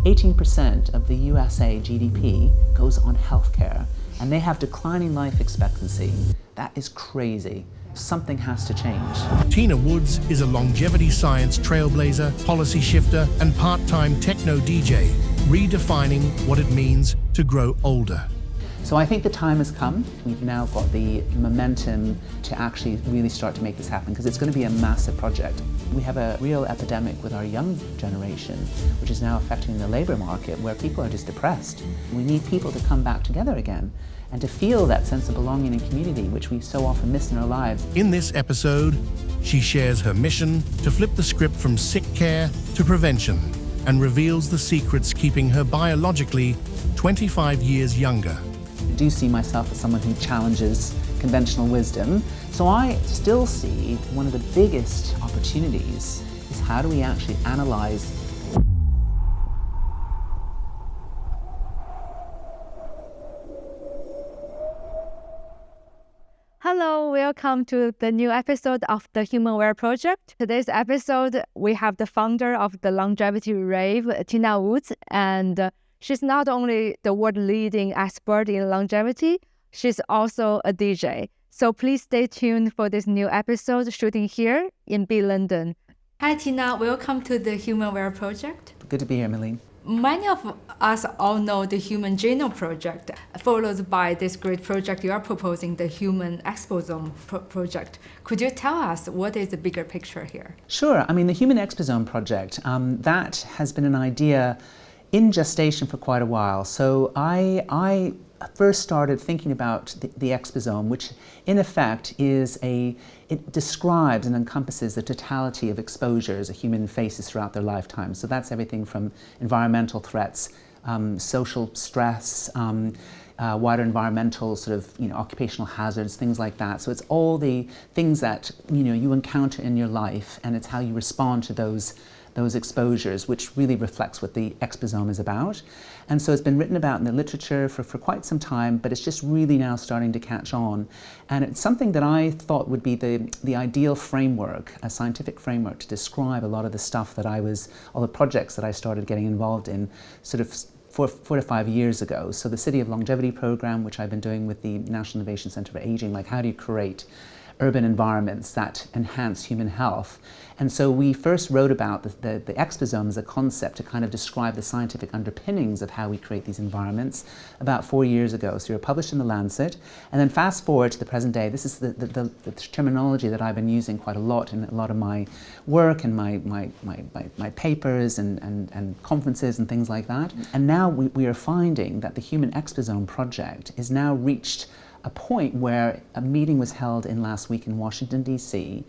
18% of the USA GDP goes on healthcare, and they have declining life expectancy. That is crazy. Something has to change. Tina Woods is a longevity science trailblazer, policy shifter, and part-time techno DJ, redefining what it means to grow older. So I think the time has come. We've now got the momentum to actually really start to make this happen, because it's going to be a massive project. We have a real epidemic with our young generation, which is now affecting the labour market, where people are just depressed. We need people to come back together again and to feel that sense of belonging and community, which we so often miss in our lives. In this episode, she shares her mission to flip the script from sick care to prevention, and reveals the secrets keeping her biologically 25 years younger. I do see myself as someone who challenges conventional wisdom. So I still see one of the biggest opportunities is how do we actually analyze. Hello, welcome to the new episode of the Human Project. Today's episode, we have the founder of the longevity Rave, Tina Woods, and she's not only the world-leading expert in longevity, she's also a DJ. So please stay tuned for this new episode shooting here in B London. Hi Tina, welcome to the Human Project. Good to be here, Milene. Many of us all know the Human Genome Project, followed by this great project you are proposing, the Human Exposome project. Could you tell us what is the bigger picture here? Sure. I mean, the Human Exposome project, that has been an idea in gestation for quite a while. So I first started thinking about the exposome, which in effect it describes and encompasses the totality of exposures a human faces throughout their lifetime. So that's everything from environmental threats, social stress, wider environmental sort of, occupational hazards, things like that. So it's all the things that, you encounter in your life, and it's how you respond to those exposures, which really reflects what the exposome is about. And so it's been written about in the literature for quite some time, but it's just really now starting to catch on. And it's something that I thought would be the ideal framework, a scientific framework, to describe a lot of the stuff that all the projects that I started getting involved in sort of 4 to 5 years ago. So the City of Longevity program, which I've been doing with the National Innovation Centre for Aging, like how do you create urban environments that enhance human health. And so we first wrote about the exposome as a concept to kind of describe the scientific underpinnings of how we create these environments about 4 years ago. So we were published in The Lancet. And then fast forward to the present day, this is the terminology that I've been using quite a lot in a lot of my work and my papers and conferences and things like that. And now we are finding that the Human Exposome project is now reached a point where a meeting was held last week in Washington, D.C.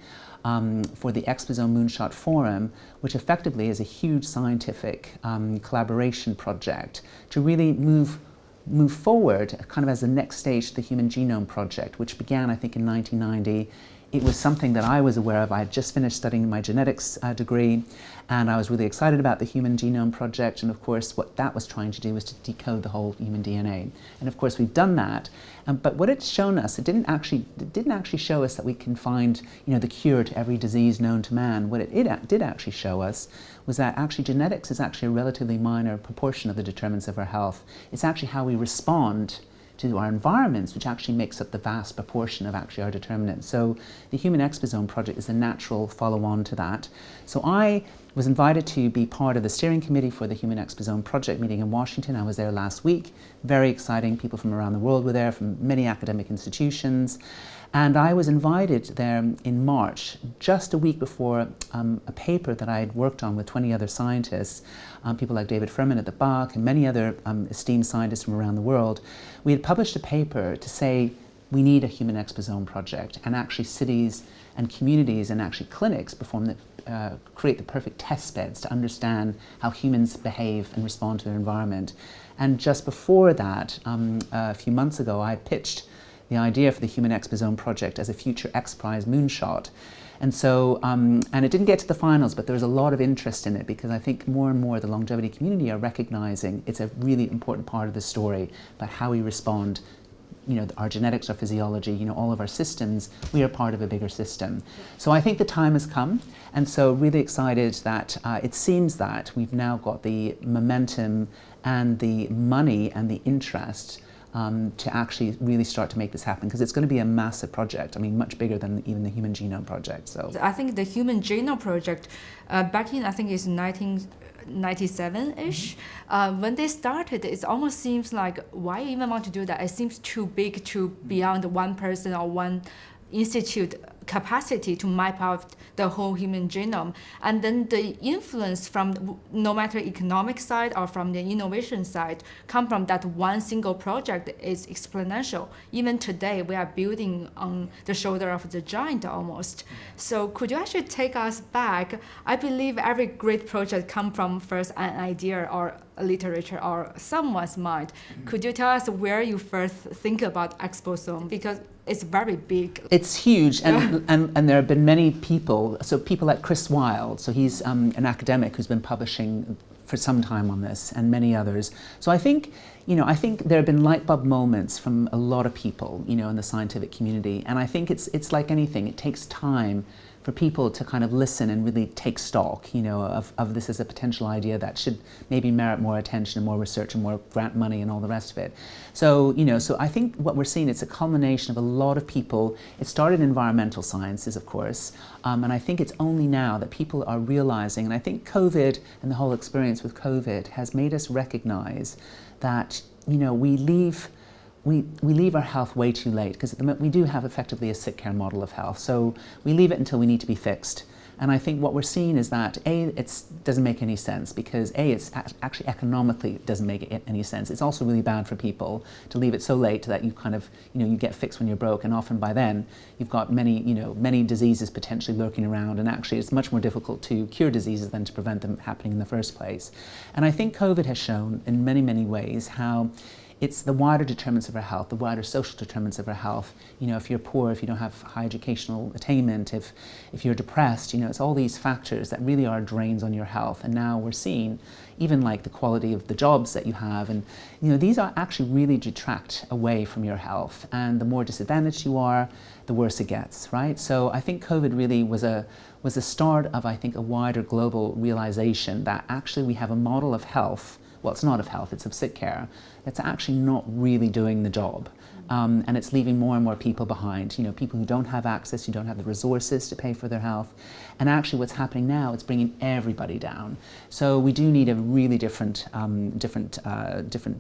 For the Exposome Moonshot Forum, which effectively is a huge scientific collaboration project to really move forward kind of as the next stage to the Human Genome Project, which began, I think, in 1990. It was something that I was aware of. I had just finished studying my genetics degree, and I was really excited about the Human Genome Project. And of course, what that was trying to do was to decode the whole human DNA. And of course, we've done that. But what it's shown us, it didn't actually show us that we can find, the cure to every disease known to man. What it did actually show us was that actually genetics is actually a relatively minor proportion of the determinants of our health. It's actually how we respond to our environments, which actually makes up the vast proportion of actually our determinants. So the Human Exposome project is a natural follow-on to that. So I was invited to be part of the steering committee for the Human Exposome project meeting in Washington. I was there last week. Very exciting. People from around the world were there, from many academic institutions. And I was invited there in March, just a week before a paper that I had worked on with 20 other scientists, people like David Furman at the Bach and many other esteemed scientists from around the world. We had published a paper to say we need a Human Exposome project, and actually cities and communities and actually clinics create the perfect test beds to understand how humans behave and respond to their environment. And just before that, a few months ago, I pitched the idea for the Human Exposome project as a future X Prize moonshot. And so, and it didn't get to the finals, but there was a lot of interest in it, because I think more and more the longevity community are recognizing it's a really important part of the story about how we respond our genetics, our physiology, all of our systems, we are part of a bigger system. So I think the time has come, and so really excited that it seems that we've now got the momentum and the money and the interest to actually really start to make this happen, because it's going to be a massive project. I mean, much bigger than even the Human Genome Project. So I think the Human Genome Project, back in, I think it's 1997-ish, when they started, it almost seems like, why even want to do that? It seems too big, too beyond one person or one institute capacity to map out the whole human genome. And then the influence from no matter economic side or from the innovation side come from that one single project is exponential. Even today, we are building on the shoulder of the giant almost. So could you actually take us back? I believe every great project comes from first an idea or a literature or someone's mind. Could you tell us where you first think about exposome? Because it's very big. It's huge, and there have been many people, so people like Chris Wilde, so he's an academic who's been publishing for some time on this, and many others. So I think there have been light bulb moments from a lot of people, in the scientific community, and I think it's like anything, it takes time for people to kind of listen and really take stock, of this as a potential idea that should maybe merit more attention and more research and more grant money and all the rest of it. So, so I think what we're seeing, it's a culmination of a lot of people. It started in environmental sciences, of course, and I think it's only now that people are realizing, and I think COVID and the whole experience with COVID has made us recognize that, we leave our health way too late, because at the moment we do have effectively a sick care model of health. So we leave it until we need to be fixed. And I think what we're seeing is that it doesn't make any sense, because it's actually economically doesn't make any sense. It's also really bad for people to leave it so late that you kind of, you get fixed when you're broke, and often by then you've got many diseases potentially lurking around, and actually it's much more difficult to cure diseases than to prevent them happening in the first place. And I think COVID has shown in many, many ways how it's the wider determinants of our health, the wider social determinants of our health. If you're poor, if you don't have high educational attainment, if you're depressed, it's all these factors that really are drains on your health. And now we're seeing even like the quality of the jobs that you have, and these are actually really detract away from your health. And the more disadvantaged you are, the worse it gets, right? So I think COVID really was a start of, I think, a wider global realization that actually we have a model of health. Well, it's not of health, it's of sick care. It's actually not really doing the job. And it's leaving more and more people behind, people who don't have access, who don't have the resources to pay for their health. And actually what's happening now, it's bringing everybody down. So we do need a really different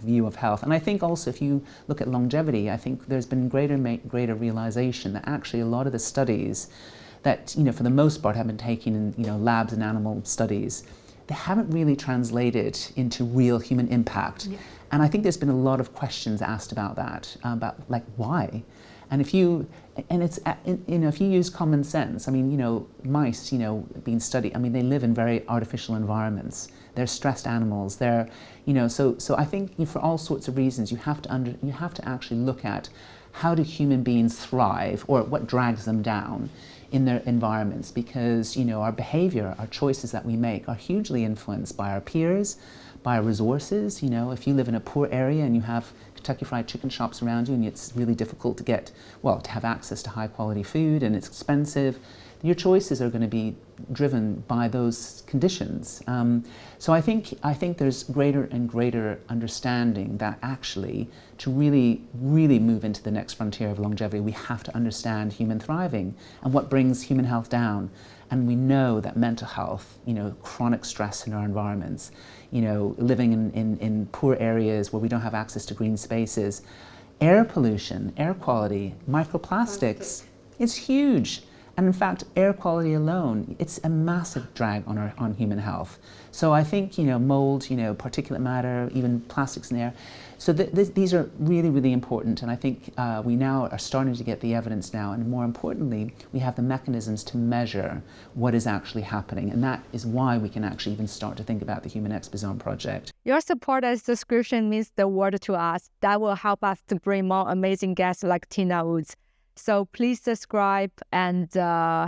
view of health. And I think also if you look at longevity, I think there's been greater realization that actually a lot of the studies that, for the most part have been taken in, labs and animal studies, they haven't really translated into real human impact. Yeah. And I think there's been a lot of questions asked about that, about like why. And if you use common sense, I mean, mice, being studied, I mean, they live in very artificial environments. They're stressed animals. They're, so I think for all sorts of reasons, you have to actually look at how do human beings thrive, or what drags them down in their environments, because our behavior, our choices that we make are hugely influenced by our peers, by our resources. If you live in a poor area and you have Kentucky Fried Chicken shops around you, and it's really difficult to have access to high quality food, and it's expensive, your choices are going to be driven by those conditions. So I think there's greater and greater understanding that actually to really, really move into the next frontier of longevity, we have to understand human thriving and what brings human health down. And we know that mental health, chronic stress in our environments, living in poor areas where we don't have access to green spaces, air pollution, air quality, microplastics, it's huge. And in fact, air quality alone, it's a massive drag on human health. So I think, mold, particulate matter, even plastics in the air. So these are really, really important. And I think we now are starting to get the evidence now. And more importantly, we have the mechanisms to measure what is actually happening. And that is why we can actually even start to think about the Human Exposome project. Your support and subscription means the world to us. That will help us to bring more amazing guests like Tina Woods. So please subscribe and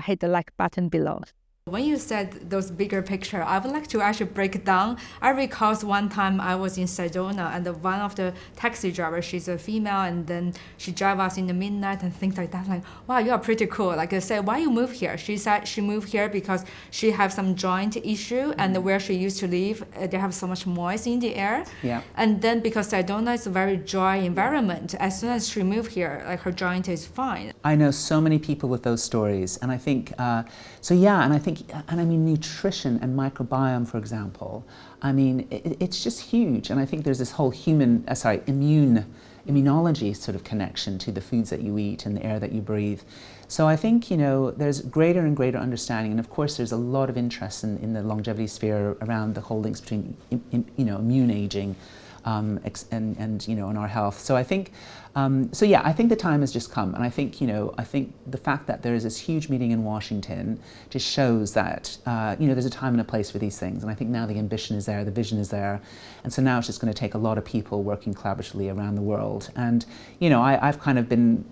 hit the like button below. When you said those bigger picture, I would like to actually break down. I recall one time I was in Sedona, and one of the taxi drivers, she's a female, and then she drive us in the midnight and things like that. Like, wow, you are pretty cool. Like I said, why you move here? She said she moved here because she have some joint issue, and where she used to live, they have so much moist in the air. Yeah. And then because Sedona is a very dry environment, as soon as she moved here, like her joint is fine. I know so many people with those stories, and I think, and I mean nutrition and microbiome, for example, I mean, it's just huge. And I think there's this whole immunology sort of connection to the foods that you eat and the air that you breathe. So I think, there's greater and greater understanding, and of course there's a lot of interest in the longevity sphere around the whole links between, immune aging and our health. So I think, I think the time has just come, and I think, the fact that there is this huge meeting in Washington just shows that, there's a time and a place for these things, and I think now the ambition is there, the vision is there, and so now it's just going to take a lot of people working collaboratively around the world. And, I've kind of been,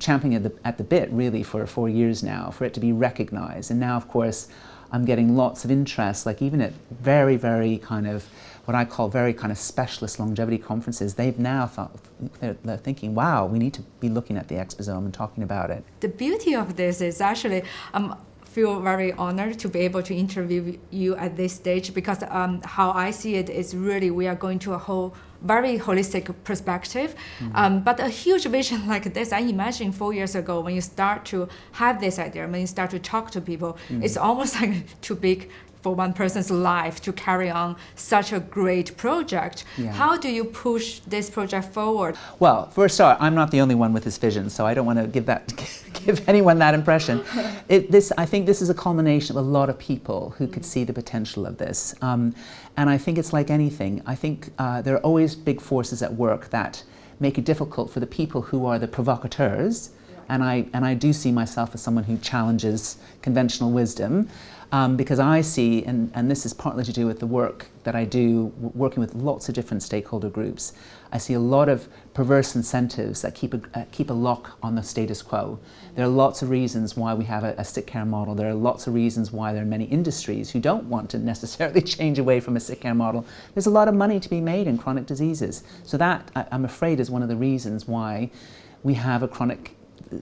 championing at the bit really for 4 years now for it to be recognized, and now, of course, I'm getting lots of interest, like even at very, very kind of what I call very kind of specialist longevity conferences. They've now they're thinking, wow, we need to be looking at the exposome and talking about it. The beauty of this is actually, feel very honored to be able to interview you at this stage, because how I see it is really we are going to a whole very holistic perspective. But a huge vision like this, I imagine 4 years ago when you start to have this idea, when you start to talk to people, it's almost like too big for one person's life to carry on such a great project. Yeah. How do you push this project forward? Well, for a start, I'm not the only one with this vision, so I don't want to give anyone that impression. I think this is a culmination of a lot of people who could see the potential of this. And I think it's like anything. I think there are always big forces at work that make it difficult for the people who are the provocateurs. And I do see myself as someone who challenges conventional wisdom, because I see, and this is partly to do with the work that I do, working with lots of different stakeholder groups, I see a lot of perverse incentives that keep a lock on the status quo. There are lots of reasons why we have a sick care model. There are lots of reasons why there are many industries who don't want to necessarily change away from a sick care model. There's a lot of money to be made in chronic diseases. So that, I'm afraid, is one of the reasons why we have a chronic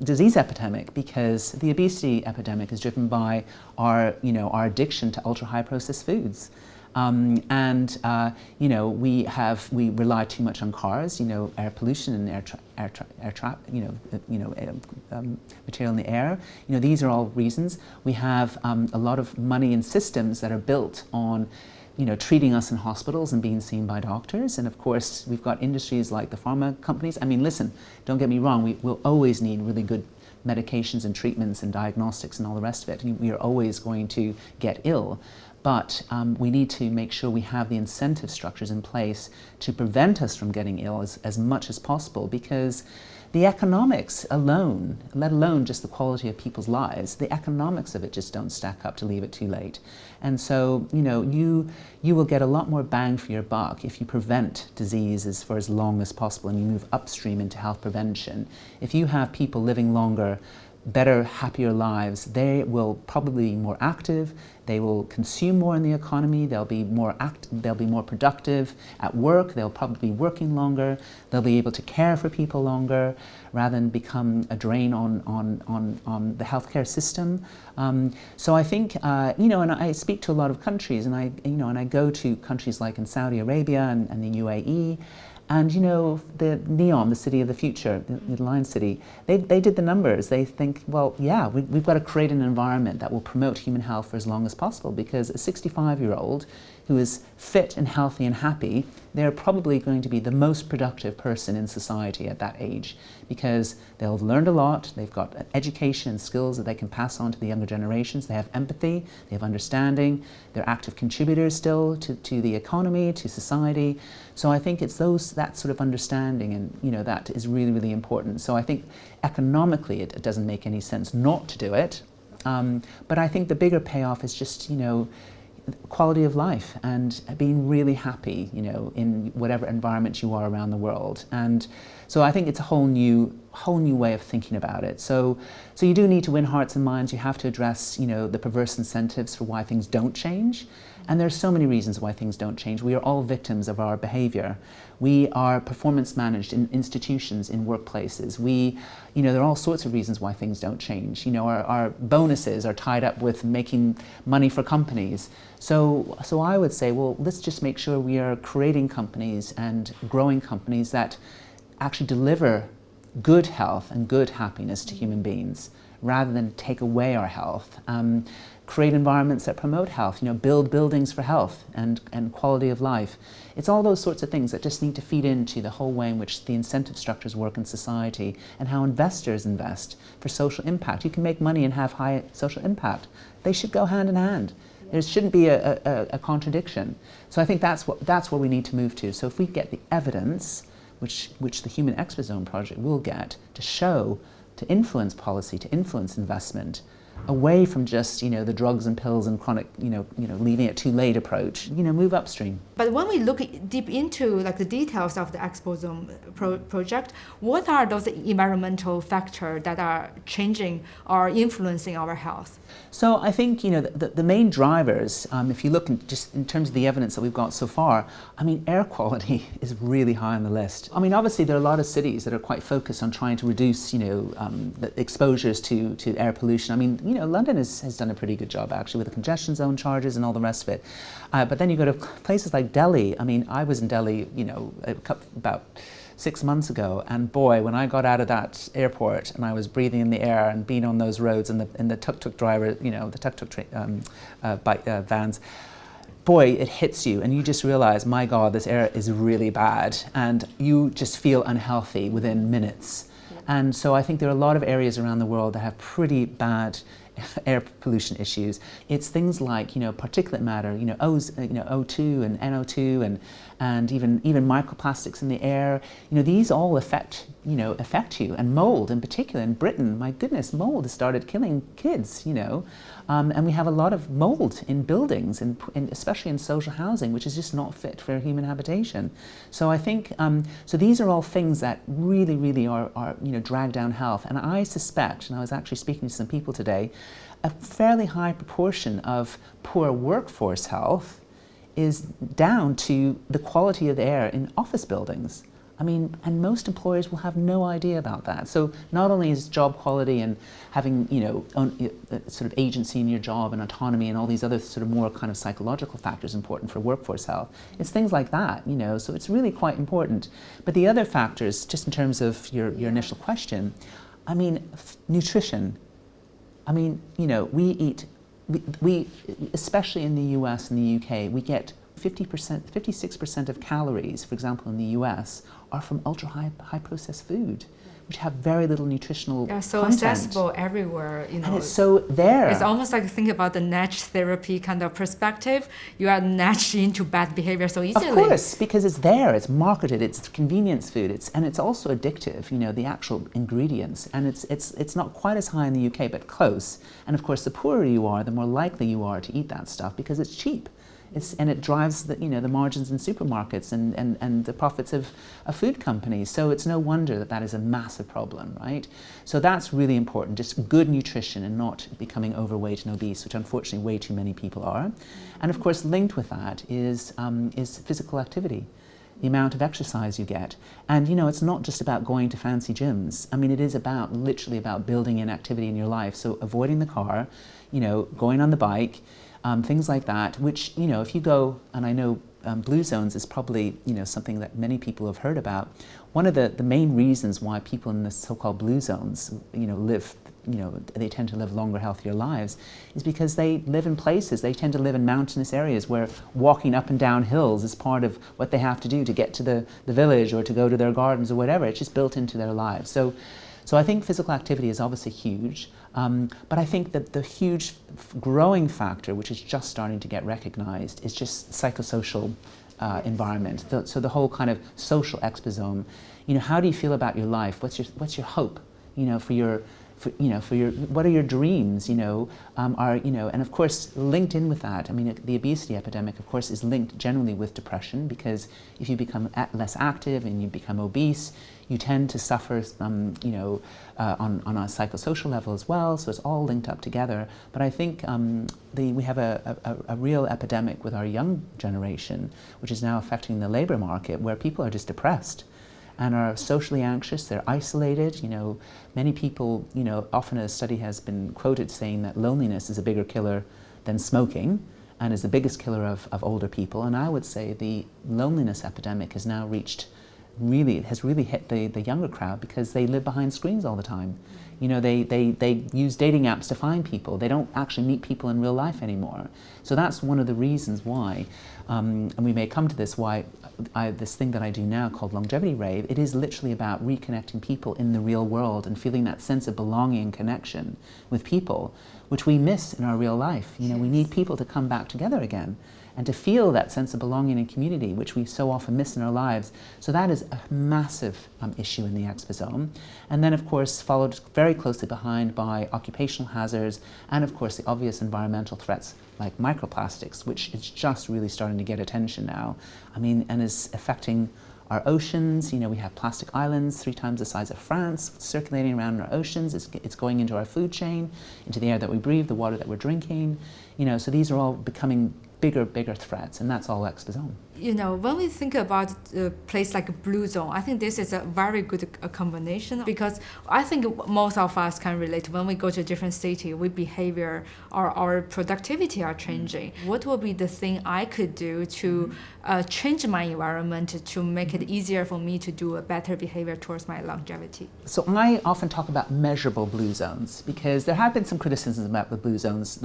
disease epidemic, because the obesity epidemic is driven by our addiction to ultra high processed foods. We rely too much on cars, air pollution and material in the air. These are all reasons. We have a lot of money in systems that are built on treating us in hospitals and being seen by doctors. And of course, we've got industries like the pharma companies. I mean, listen, don't get me wrong, we'll always need really good medications and treatments and diagnostics and all the rest of it. We are always going to get ill. But we need to make sure we have the incentive structures in place to prevent us from getting ill as much as possible, because the economics alone, let alone just the quality of people's lives, the economics of it just don't stack up to leave it too late. And so, you will get a lot more bang for your buck if you prevent diseases for as long as possible and you move upstream into health prevention. If you have people living longer, better, happier lives, they will probably be more active, they will consume more in the economy, they'll be more productive at work, they'll probably be working longer, they'll be able to care for people longer rather than become a drain on the healthcare system. So I think, and I speak to a lot of countries, and I go to countries like in Saudi Arabia and the UAE, and the NEOM, the city of the future, the Lion City, they did the numbers. They think, well, yeah, we've got to create an environment that will promote human health for as long as possible, because a 65-year-old who is fit and healthy and happy, they're probably going to be the most productive person in society at that age, because they'll have learned a lot, they've got education and skills that they can pass on to the younger generations, they have empathy, they have understanding, they're active contributors still to the economy, to society. So I think it's that sort of understanding, and that is really, really important. So I think economically it doesn't make any sense not to do it, but I think the bigger payoff is just quality of life and being really happy, in whatever environment you are around the world. And so I think it's a whole new whole new way of thinking about it. So you do need to win hearts and minds. You have to address, the perverse incentives for why things don't change. And there's so many reasons why things don't change. We are all victims of our behavior. We are performance managed in institutions, in workplaces. There are all sorts of reasons why things don't change. Our bonuses are tied up with making money for companies. So I would say, well, let's just make sure we are creating companies and growing companies that actually deliver good health and good happiness to human beings, rather than take away our health. Create environments that promote health, build buildings for health and quality of life. It's all those sorts of things that just need to feed into the whole way in which the incentive structures work in society and how investors invest for social impact. You can make money and have high social impact. They should go hand in hand. There shouldn't be a contradiction. So I think that's what we need to move to. So if we get the evidence, which the Human Exposome project will get, to show, to influence policy, to influence investment, away from just the drugs and pills and chronic leaving it too late approach, move upstream. But when we look deep into the details of the Exposome project, what are those environmental factors that are changing or influencing our health? So I think the main drivers, if you look just in terms of the evidence that we've got so far, air quality is really high on the list. Obviously there are a lot of cities that are quite focused on trying to reduce the exposures to air pollution. London has done a pretty good job actually with the congestion zone charges and all the rest of it. But then you go to places like Delhi. I was in Delhi, about 6 months ago, and boy, when I got out of that airport and I was breathing in the air and being on those roads and the tuk-tuk driver, the tuk-tuk vans, boy, it hits you and you just realize, my God, this air is really bad, and you just feel unhealthy within minutes. And so I think there are a lot of areas around the world that have pretty bad air pollution issues. It's things like particulate matter, O2 and NO2 and even microplastics in the air. These all affect you, and mold in particular. In Britain, my goodness, mold has started killing kids. And we have a lot of mold in buildings, and especially in social housing, which is just not fit for human habitation. So I think so these are all things that really, really are drag down health. And I suspect, and I was actually speaking to some people today, a fairly high proportion of poor workforce health is down to the quality of the air in office buildings. And most employers will have no idea about that. So not only is job quality and having, sort of agency in your job and autonomy and all these other sort of more kind of psychological factors important for workforce health, it's things like that, so it's really quite important. But the other factors, just in terms of your initial question, nutrition. We eat, we especially in the US and the UK, we get 56% of calories, for example, in the US, are from ultra high processed food, which have very little nutritional content. So content. accessible everywhere, And it's so there. It's almost like think about the nudge therapy kind of perspective. You are nudged into bad behavior so easily. Of course, because it's there, it's marketed, it's convenience food, and it's also addictive, the actual ingredients. And it's not quite as high in the UK, but close. And of course, the poorer you are, the more likely you are to eat that stuff because it's cheap. And it drives the margins in supermarkets and the profits of food companies. So it's no wonder that is a massive problem, right? So that's really important, just good nutrition and not becoming overweight and obese, which unfortunately way too many people are. And of course, linked with that is physical activity, the amount of exercise you get. And it's not just about going to fancy gyms. It is literally about building in activity in your life. So avoiding the car, going on the bike, things like that, which, if you go, and I know blue zones is probably, something that many people have heard about. One of the main reasons why people in the so-called blue zones, live, they tend to live longer, healthier lives, is because they live in places, they tend to live in mountainous areas where walking up and down hills is part of what they have to do to get to the village or to go to their gardens or whatever. It's just built into their lives. So I think physical activity is obviously huge, but I think that the huge growing factor, which is just starting to get recognized, is just psychosocial environment. So the whole kind of social exposome. How do you feel about your life? What's your hope? For what are your dreams, and of course linked in with that, I mean, the obesity epidemic, of course, is linked generally with depression, because if you become less active and you become obese, you tend to suffer, on a psychosocial level as well, so it's all linked up together. But I think we have a real epidemic with our young generation, which is now affecting the labor market, where people are just depressed and are socially anxious, they're isolated. Many people, often a study has been quoted saying that loneliness is a bigger killer than smoking and is the biggest killer of older people. And I would say the loneliness epidemic has now reached, it has really hit the younger crowd, because they live behind screens all the time. They use dating apps to find people. They don't actually meet people in real life anymore. So that's one of the reasons why, and we may come to this, why this thing that I do now called Longevity Rave, it is literally about reconnecting people in the real world and feeling that sense of belonging and connection with people, which we miss in our real life. We need people to come back together again and to feel that sense of belonging and community, which we so often miss in our lives. So that is a massive issue in the exposome. And then, of course, followed very closely behind by occupational hazards, and of course the obvious environmental threats like microplastics, which is just really starting to get attention now. I mean, and is affecting our oceans. We have plastic islands 3 times the size of France circulating around in our oceans. It's going into our food chain, into the air that we breathe, the water that we're drinking. So these are all becoming bigger threats, and that's all exposome. When we think about a place like a blue zone, I think this is a very good combination, because I think most of us can relate. When we go to a different city, our behavior or our productivity are changing. What will be the thing I could do to change my environment to make it easier for me to do a better behavior towards my longevity? So I often talk about measurable blue zones, because there have been some criticisms about the blue zones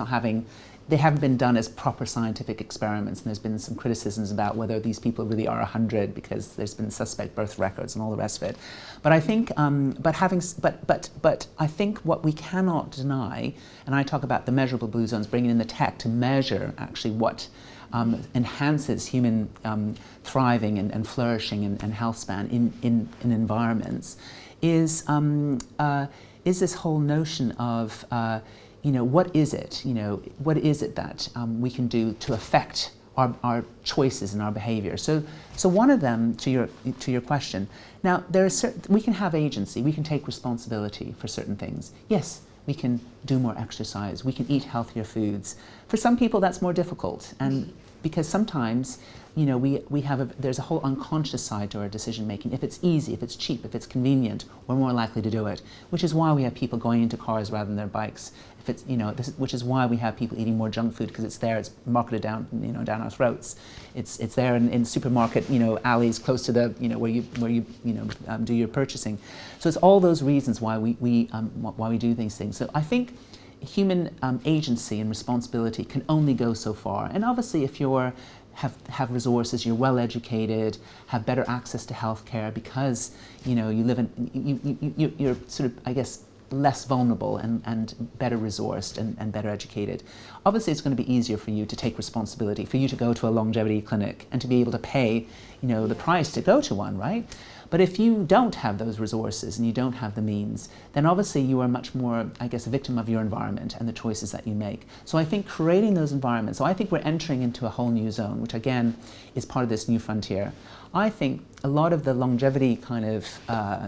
they haven't been done as proper scientific experiments, and there's been some criticisms about whether these people really are 100, because there's been suspect birth records and all the rest of it. But I think, but I think what we cannot deny, and I talk about the measurable blue zones, bringing in the tech to measure actually what enhances human thriving and flourishing and healthspan in environments, is this whole notion of what is it? What is it that we can do to affect our choices and our behavior? So one of them, to your question, now we can have agency. We can take responsibility for certain things. Yes, we can do more exercise. We can eat healthier foods. For some people, that's more difficult, and because sometimes there's a whole unconscious side to our decision making. If it's easy, if it's cheap, if it's convenient, we're more likely to do it, which is why we have people going into cars rather than their bikes. If it's, which is why we have people eating more junk food, because it's there, it's marketed down our throats. It's there in supermarket, alleys close to the, where you do your purchasing. So it's all those reasons why we do these things. So I think human agency and responsibility can only go so far. And obviously, if you're have resources, you're well educated, have better access to healthcare, because you live in you're sort of, I guess, less vulnerable and better resourced and better educated. Obviously, it's going to be easier for you to take responsibility, for you to go to a longevity clinic and to be able to pay the price to go to one, right? But if you don't have those resources and you don't have the means, then obviously you are much more, I guess, a victim of your environment and the choices that you make. So I think creating those environments, so I think we're entering into a whole new zone, which again is part of this new frontier. I think a lot of the longevity kind of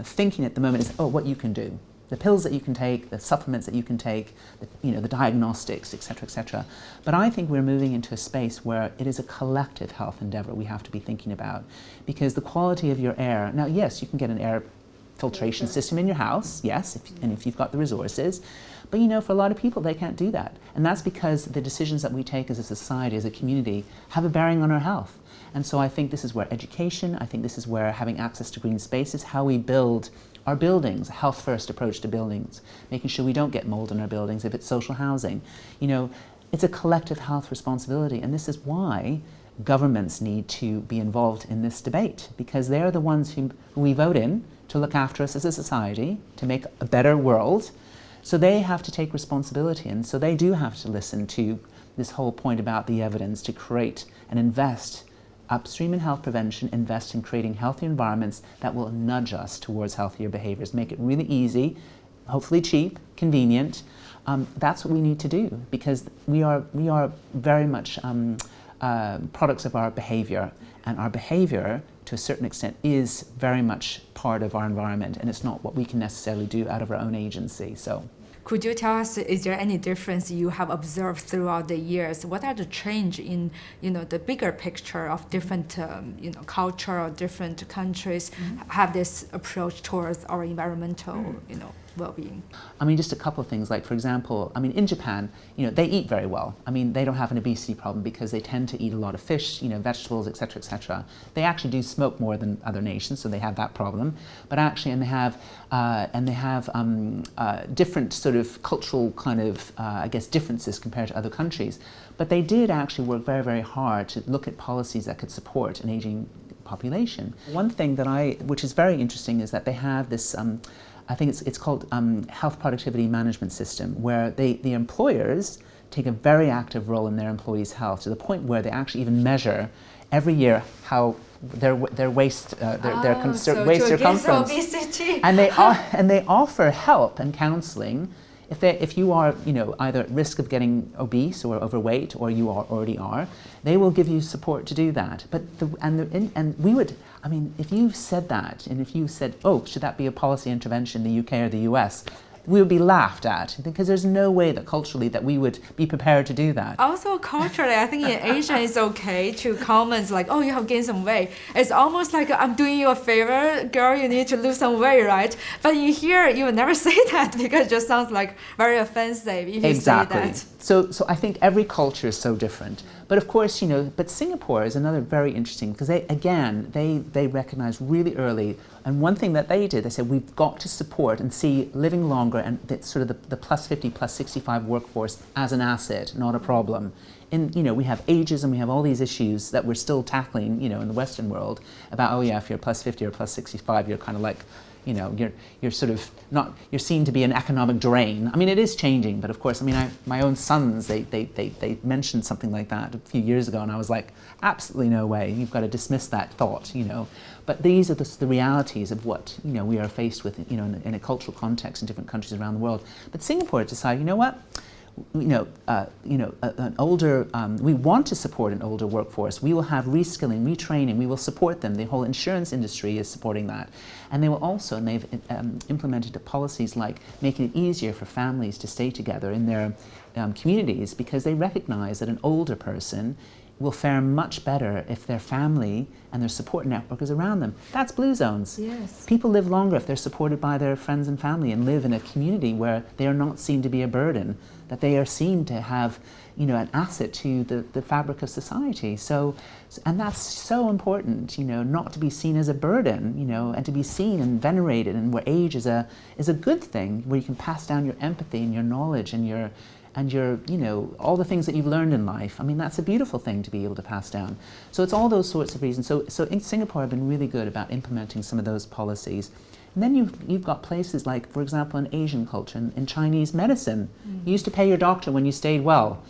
thinking at the moment is, what you can do. The pills that you can take, the supplements that you can take, the diagnostics, et cetera, But I think we're moving into a space where it is a collective health endeavor we have to be thinking about, because the quality of your air, now yes, you can get an air filtration system in your house, yes, if you've got the resources, but for a lot of people they can't do that. And that's because the decisions that we take as a society, as a community, have a bearing on our health. And so I think this is where education, I think this is where having access to green spaces, how we build our buildings, a health-first approach to buildings, making sure we don't get mold in our buildings, if it's social housing. It's a collective health responsibility, and this is why governments need to be involved in this debate, because they're the ones who we vote in to look after us as a society, to make a better world. So they have to take responsibility, and so they do have to listen to this whole point about the evidence, to create and invest upstream in health prevention, invest in creating healthy environments that will nudge us towards healthier behaviors, make it really easy, hopefully cheap, convenient. That's what we need to do, because we are very much products of our behavior, and our behavior to a certain extent is very much part of our environment, and it's not what we can necessarily do out of our own agency. So could you tell us, is there any difference you have observed throughout the years? What are the change in, the bigger picture of different, culture or different countries have this approach towards our environmental, well-being? I mean, just a couple of things, like for example, I mean, in Japan, they eat very well. I mean, they don't have an obesity problem because they tend to eat a lot of fish, vegetables, etc., etc. They actually do smoke more than other nations, so they have that problem. But actually, and they have different sort of cultural kind of, differences compared to other countries. But they did actually work very, very hard to look at policies that could support an aging population. One thing which is very interesting, is that they have this, I think it's called health productivity management system, where the employers take a very active role in their employees' health, to the point where they actually even measure every year how their waist waist circumference, and they offer help and counselling. If you are either at risk of getting obese or overweight, or you already are, they will give you support to do that. But we would, I mean, if you said that, and if you said, oh, should that be a policy intervention in the UK or the US, we would be laughed at, because there's no way that culturally that we would be prepared to do that. Also culturally, I think in Asia it's okay to comment like, oh, you have gained some weight. It's almost like, I'm doing you a favor, girl, you need to lose some weight, right? But in here, you would never say that, because it just sounds like very offensive if you say that. So I think every culture is so different. But of course, but Singapore is another very interesting, because they recognized really early, and one thing that they did, they said, we've got to support and see living longer and sort of the plus 50, plus 65 workforce as an asset, not a problem. We have ageism, we have all these issues that we're still tackling, in the Western world, about, oh yeah, if you're plus 50 or plus 65, you're kind of like, you're sort of not, you're seen to be an economic drain. I mean, it is changing, but of course, I mean, my own sons, they mentioned something like that a few years ago, and I was like, absolutely no way, you've got to dismiss that thought, But these are the realities of what, we are faced with, in a cultural context in different countries around the world. But Singapore decided, you know what? An older, we want to support an older workforce. We will have reskilling, retraining, we will support them. The whole insurance industry is supporting that. And they will also, and they've implemented policies like making it easier for families to stay together in their communities, because they recognize that an older person will fare much better if their family and their support network is around them. That's blue zones. Yes. People live longer if they're supported by their friends and family, and live in a community where they are not seen to be a burden, that they are seen to have, an asset to the fabric of society. So, and that's so important, not to be seen as a burden, and to be seen and venerated, and where age is a good thing, where you can pass down your empathy and your knowledge and your, all the things that you've learned in life. I mean, that's a beautiful thing to be able to pass down. So it's all those sorts of reasons. So in Singapore, I've been really good about implementing some of those policies. And then you've got places like, for example, in Asian culture, in Chinese medicine, you used to pay your doctor when you stayed well.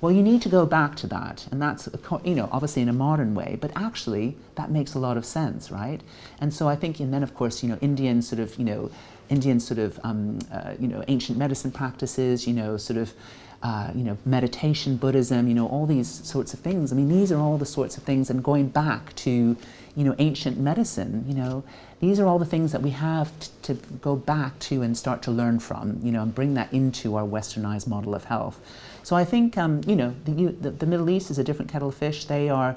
Well, you need to go back to that, and that's, obviously in a modern way, but actually that makes a lot of sense, right? And so I think, and then of course, Indian sort of, ancient medicine practices, meditation, Buddhism, all these sorts of things. I mean, these are all the sorts of things, and going back to, ancient medicine, these are all the things that we have to go back to and start to learn from, and bring that into our westernized model of health. So I think, the Middle East is a different kettle of fish. They are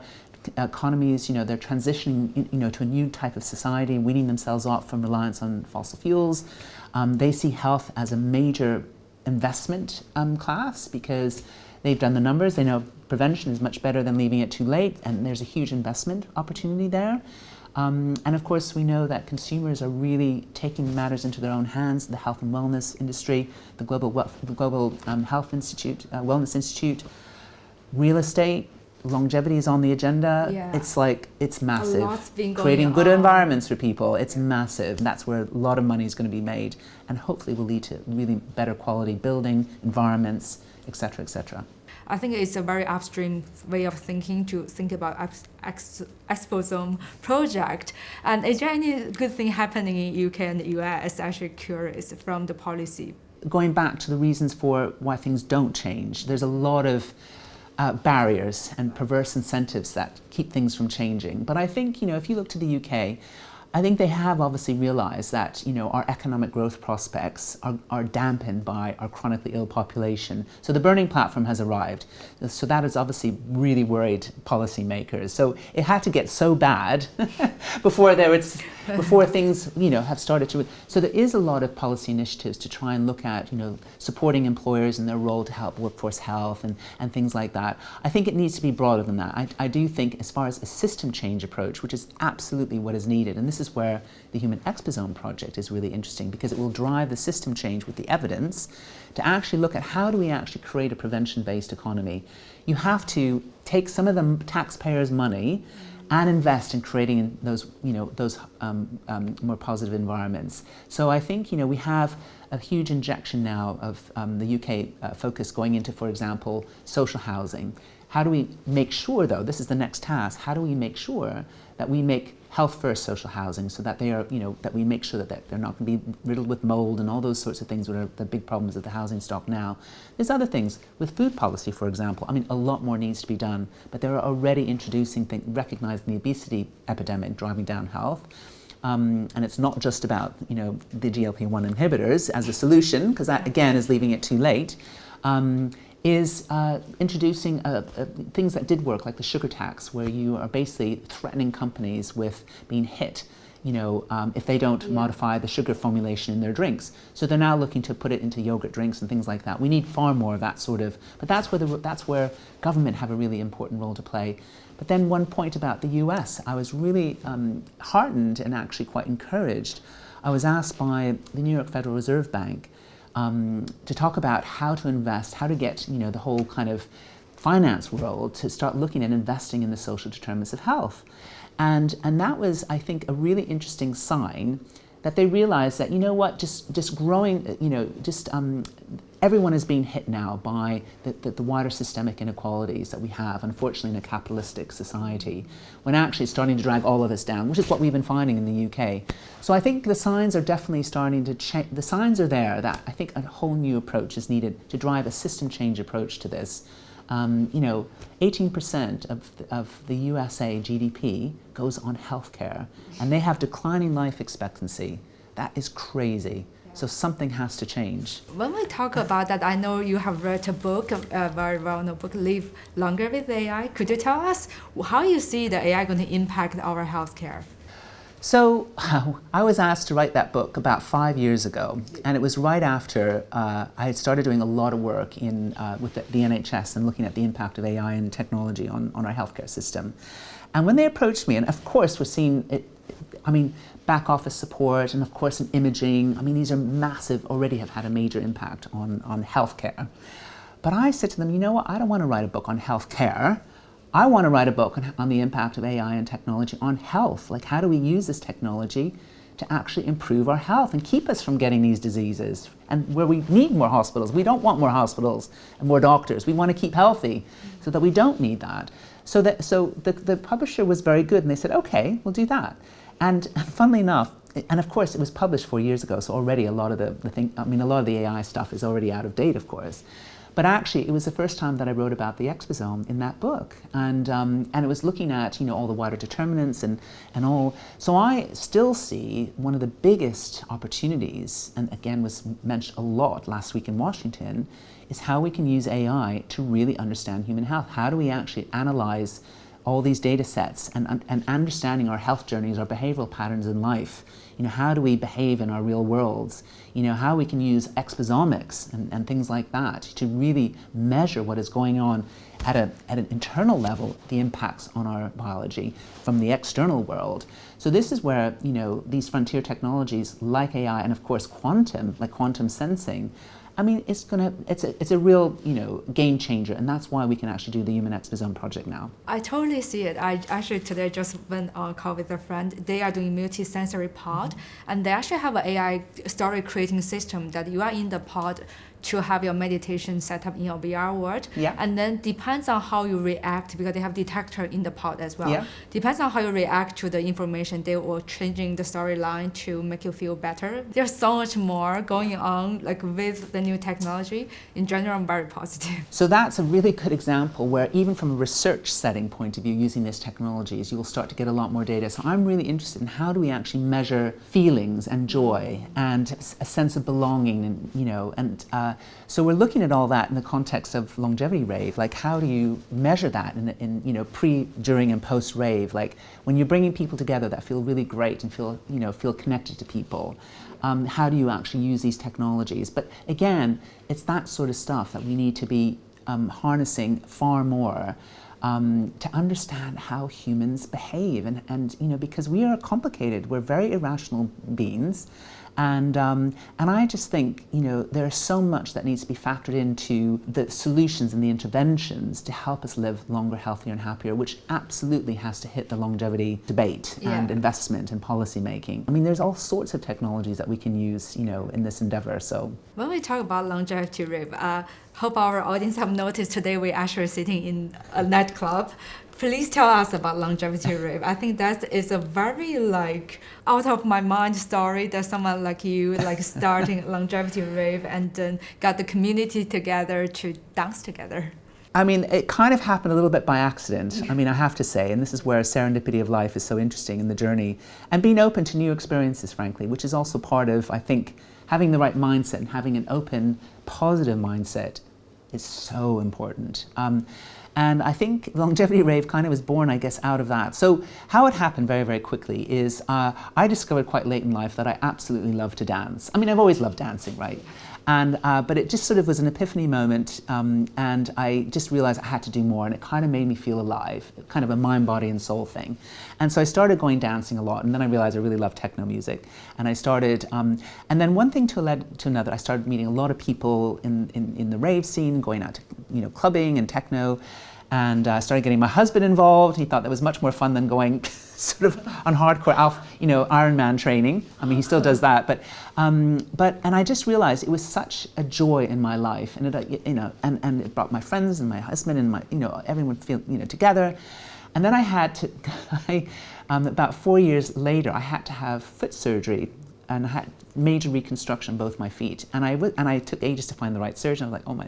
economies, they're transitioning, to a new type of society, weaning themselves off from reliance on fossil fuels. They see health as a major investment class, because they've done the numbers. They know prevention is much better than leaving it too late, and there's a huge investment opportunity there. And of course, we know that consumers are really taking matters into their own hands. The health and wellness industry, the Global Health Institute, Wellness Institute, real estate, longevity is on the agenda. Yeah. It's massive. A lot's been going Creating good on. environments for people, it's massive. That's where a lot of money is going to be made, and hopefully will lead to really better quality building environments, etc., etc. I think it's a very upstream way of thinking to think about exposome project. And is there any good thing happening in UK and the US? Actually curious from the policy. Going back to the reasons for why things don't change, there's a lot of barriers and perverse incentives that keep things from changing. But I think, if you look to the UK, I think they have obviously realized that, our economic growth prospects are dampened by our chronically ill population. So the burning platform has arrived. So that has obviously really worried policymakers. So it had to get so bad before things, have started to. So there is a lot of policy initiatives to try and look at, supporting employers in their role to help workforce health and things like that. I think it needs to be broader than that. I do think as far as a system change approach, which is absolutely what is needed, and this is where the Human Exposome project is really interesting, because it will drive the system change with the evidence to actually look at how do we actually create a prevention-based economy. You have to take some of the taxpayers' money and invest in creating those more positive environments. So I think we have a huge injection now of the UK focus going into, for example, social housing. How do we make sure, though, this is the next task, how do we make sure that we make health first social housing, so that they are, that we make sure that they're not going to be riddled with mold and all those sorts of things that are the big problems of the housing stock now. There's other things with food policy, for example. I mean, a lot more needs to be done, but they're already introducing things, recognizing the obesity epidemic driving down health. And it's not just about, the GLP-1 inhibitors as a solution, because that again is leaving it too late. Is introducing things that did work, like the sugar tax, where you are basically threatening companies with being hit, if they don't modify the sugar formulation in their drinks. So they're now looking to put it into yogurt drinks and things like that. We need far more of that sort of, but that's where government have a really important role to play. But then one point about the US, I was really heartened and actually quite encouraged. I was asked by the New York Federal Reserve Bank to talk about how to invest, how to get the whole kind of finance world to start looking at investing in the social determinants of health. And that was, I think, a really interesting sign that they realized that, just growing, everyone is being hit now by the wider systemic inequalities that we have, unfortunately, in a capitalistic society, when actually it's starting to drag all of us down, which is what we've been finding in the UK. So I think the signs are definitely starting to change. The signs are there that I think a whole new approach is needed to drive a system change approach to this. 18% of the USA GDP goes on healthcare, and they have declining life expectancy. That is crazy. So something has to change. When we talk about that, I know you have read a book, a very well-known book, Live Longer with AI. Could you tell us how you see the AI going to impact our healthcare? So I was asked to write that book about 5 years ago, and it was right after I had started doing a lot of work with the NHS and looking at the impact of AI and technology on our healthcare system. And when they approached me, and of course we're seeing it, back office support and of course in imaging, these are massive, already have had a major impact on healthcare. But I said to them, you know what, I don't want to write a book on healthcare. I want to write a book on the impact of AI and technology on health. Like, how do we use this technology to actually improve our health and keep us from getting these diseases? And where we need more hospitals, we don't want more hospitals and more doctors. We want to keep healthy so that we don't need that. So the publisher was very good, and they said, okay, we'll do that. And funnily enough, and of course it was published 4 years ago, so already a lot of a lot of the AI stuff is already out of date, of course. But actually, it was the first time that I wrote about the exposome in that book, and it was looking at all the wider determinants and all. So I still see one of the biggest opportunities, and again was mentioned a lot last week in Washington, is how we can use AI to really understand human health. How do we actually analyze all these data sets and understanding our health journeys, our behavioral patterns in life? How do we behave in our real worlds? How we can use exposomics and things like that to really measure what is going on at an internal level, the impacts on our biology from the external world. So this is where, these frontier technologies like AI and of course quantum sensing, it's a real, game changer, and that's why we can actually do the Human Exposome project now. I totally see it. I actually today just went on a call with a friend. They are doing multi-sensory pod, and they actually have an AI story creating system that you are in the pod, to have your meditation set up in your VR world. Yeah. And then depends on how you react, because they have detector in the pod as well. Yeah. Depends on how you react to the information, they will changing the storyline to make you feel better. There's so much more going on like with the new technology. In general, I'm very positive. So that's a really good example where even from a research setting point of view, using these technologies, you will start to get a lot more data. So I'm really interested in how do we actually measure feelings and joy and a sense of belonging, and so we're looking at all that in the context of longevity rave. Like, how do you measure that in pre, during, and post rave? Like when you're bringing people together that feel really great and feel connected to people. How do you actually use these technologies? But again, it's that sort of stuff that we need to be harnessing far more to understand how humans behave, and because we are complicated, we're very irrational beings, and I just think there's so much that needs to be factored into the solutions and the interventions to help us live longer, healthier, and happier, which absolutely has to hit the longevity debate and investment and policy making. I mean, there's all sorts of technologies that we can use, in this endeavor. So when we talk about longevity rave, hope our audience have noticed today we're actually sitting in a nightclub. Please tell us about longevity rave. I think that is a very out of my mind story that someone like you starting longevity rave and then got the community together to dance together. I mean, it kind of happened a little bit by accident. I mean, I have to say, and this is where serendipity of life is so interesting in the journey, and being open to new experiences, frankly, which is also part of, I think, having the right mindset and having an open, positive mindset is so important. And I think Longevity Rave kind of was born, I guess, out of that. So how it happened very, very quickly is I discovered quite late in life that I absolutely love to dance. I mean, I've always loved dancing, right? And but it just sort of was an epiphany moment, and I just realized I had to do more, and it kind of made me feel alive, kind of a mind, body, and soul thing. And so I started going dancing a lot, and then I realized I really love techno music, and I started, and then one thing led to another. I started meeting a lot of people in the rave scene, going out to clubbing and techno, and started getting my husband involved. He thought that was much more fun than going sort of on hardcore Ironman training. I mean, he still does that, but I just realized it was such a joy in my life, and it and it brought my friends and my husband and my everyone feel together. And then I had to, about 4 years later, I had to have foot surgery, and I had major reconstruction on both my feet. And I took ages to find the right surgeon. I was like, oh my,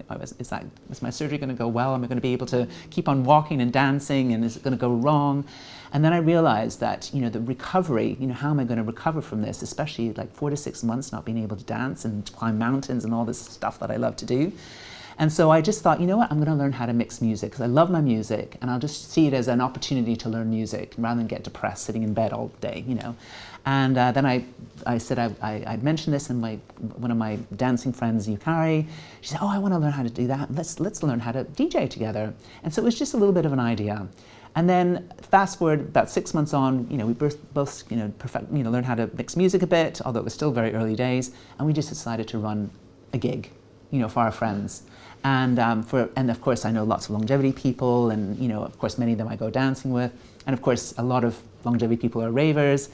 is my surgery going to go well? Am I going to be able to keep on walking and dancing? And is it going to go wrong? And then I realized that, the recovery, how am I going to recover from this? Especially 4 to 6 months not being able to dance and climb mountains and all this stuff that I love to do. And so I just thought, I'm going to learn how to mix music because I love my music, and I'll just see it as an opportunity to learn music rather than get depressed sitting in bed all day, And then I said I'd mentioned this, and one of my dancing friends, Yukari, she said, oh, I want to learn how to do that. Let's learn how to DJ together. And so it was just a little bit of an idea. And then fast forward about 6 months on, we both learned how to mix music a bit, although it was still very early days, and we just decided to run a gig, for our friends. And of course I know lots of longevity people, and of course many of them I go dancing with, and of course a lot of longevity people are ravers.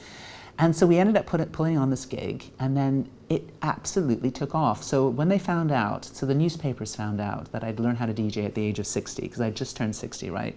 And so we ended up putting on this gig, and then it absolutely took off. So when they found out, so the newspapers found out that I'd learned how to DJ at the age of 60, because I just turned 60, right?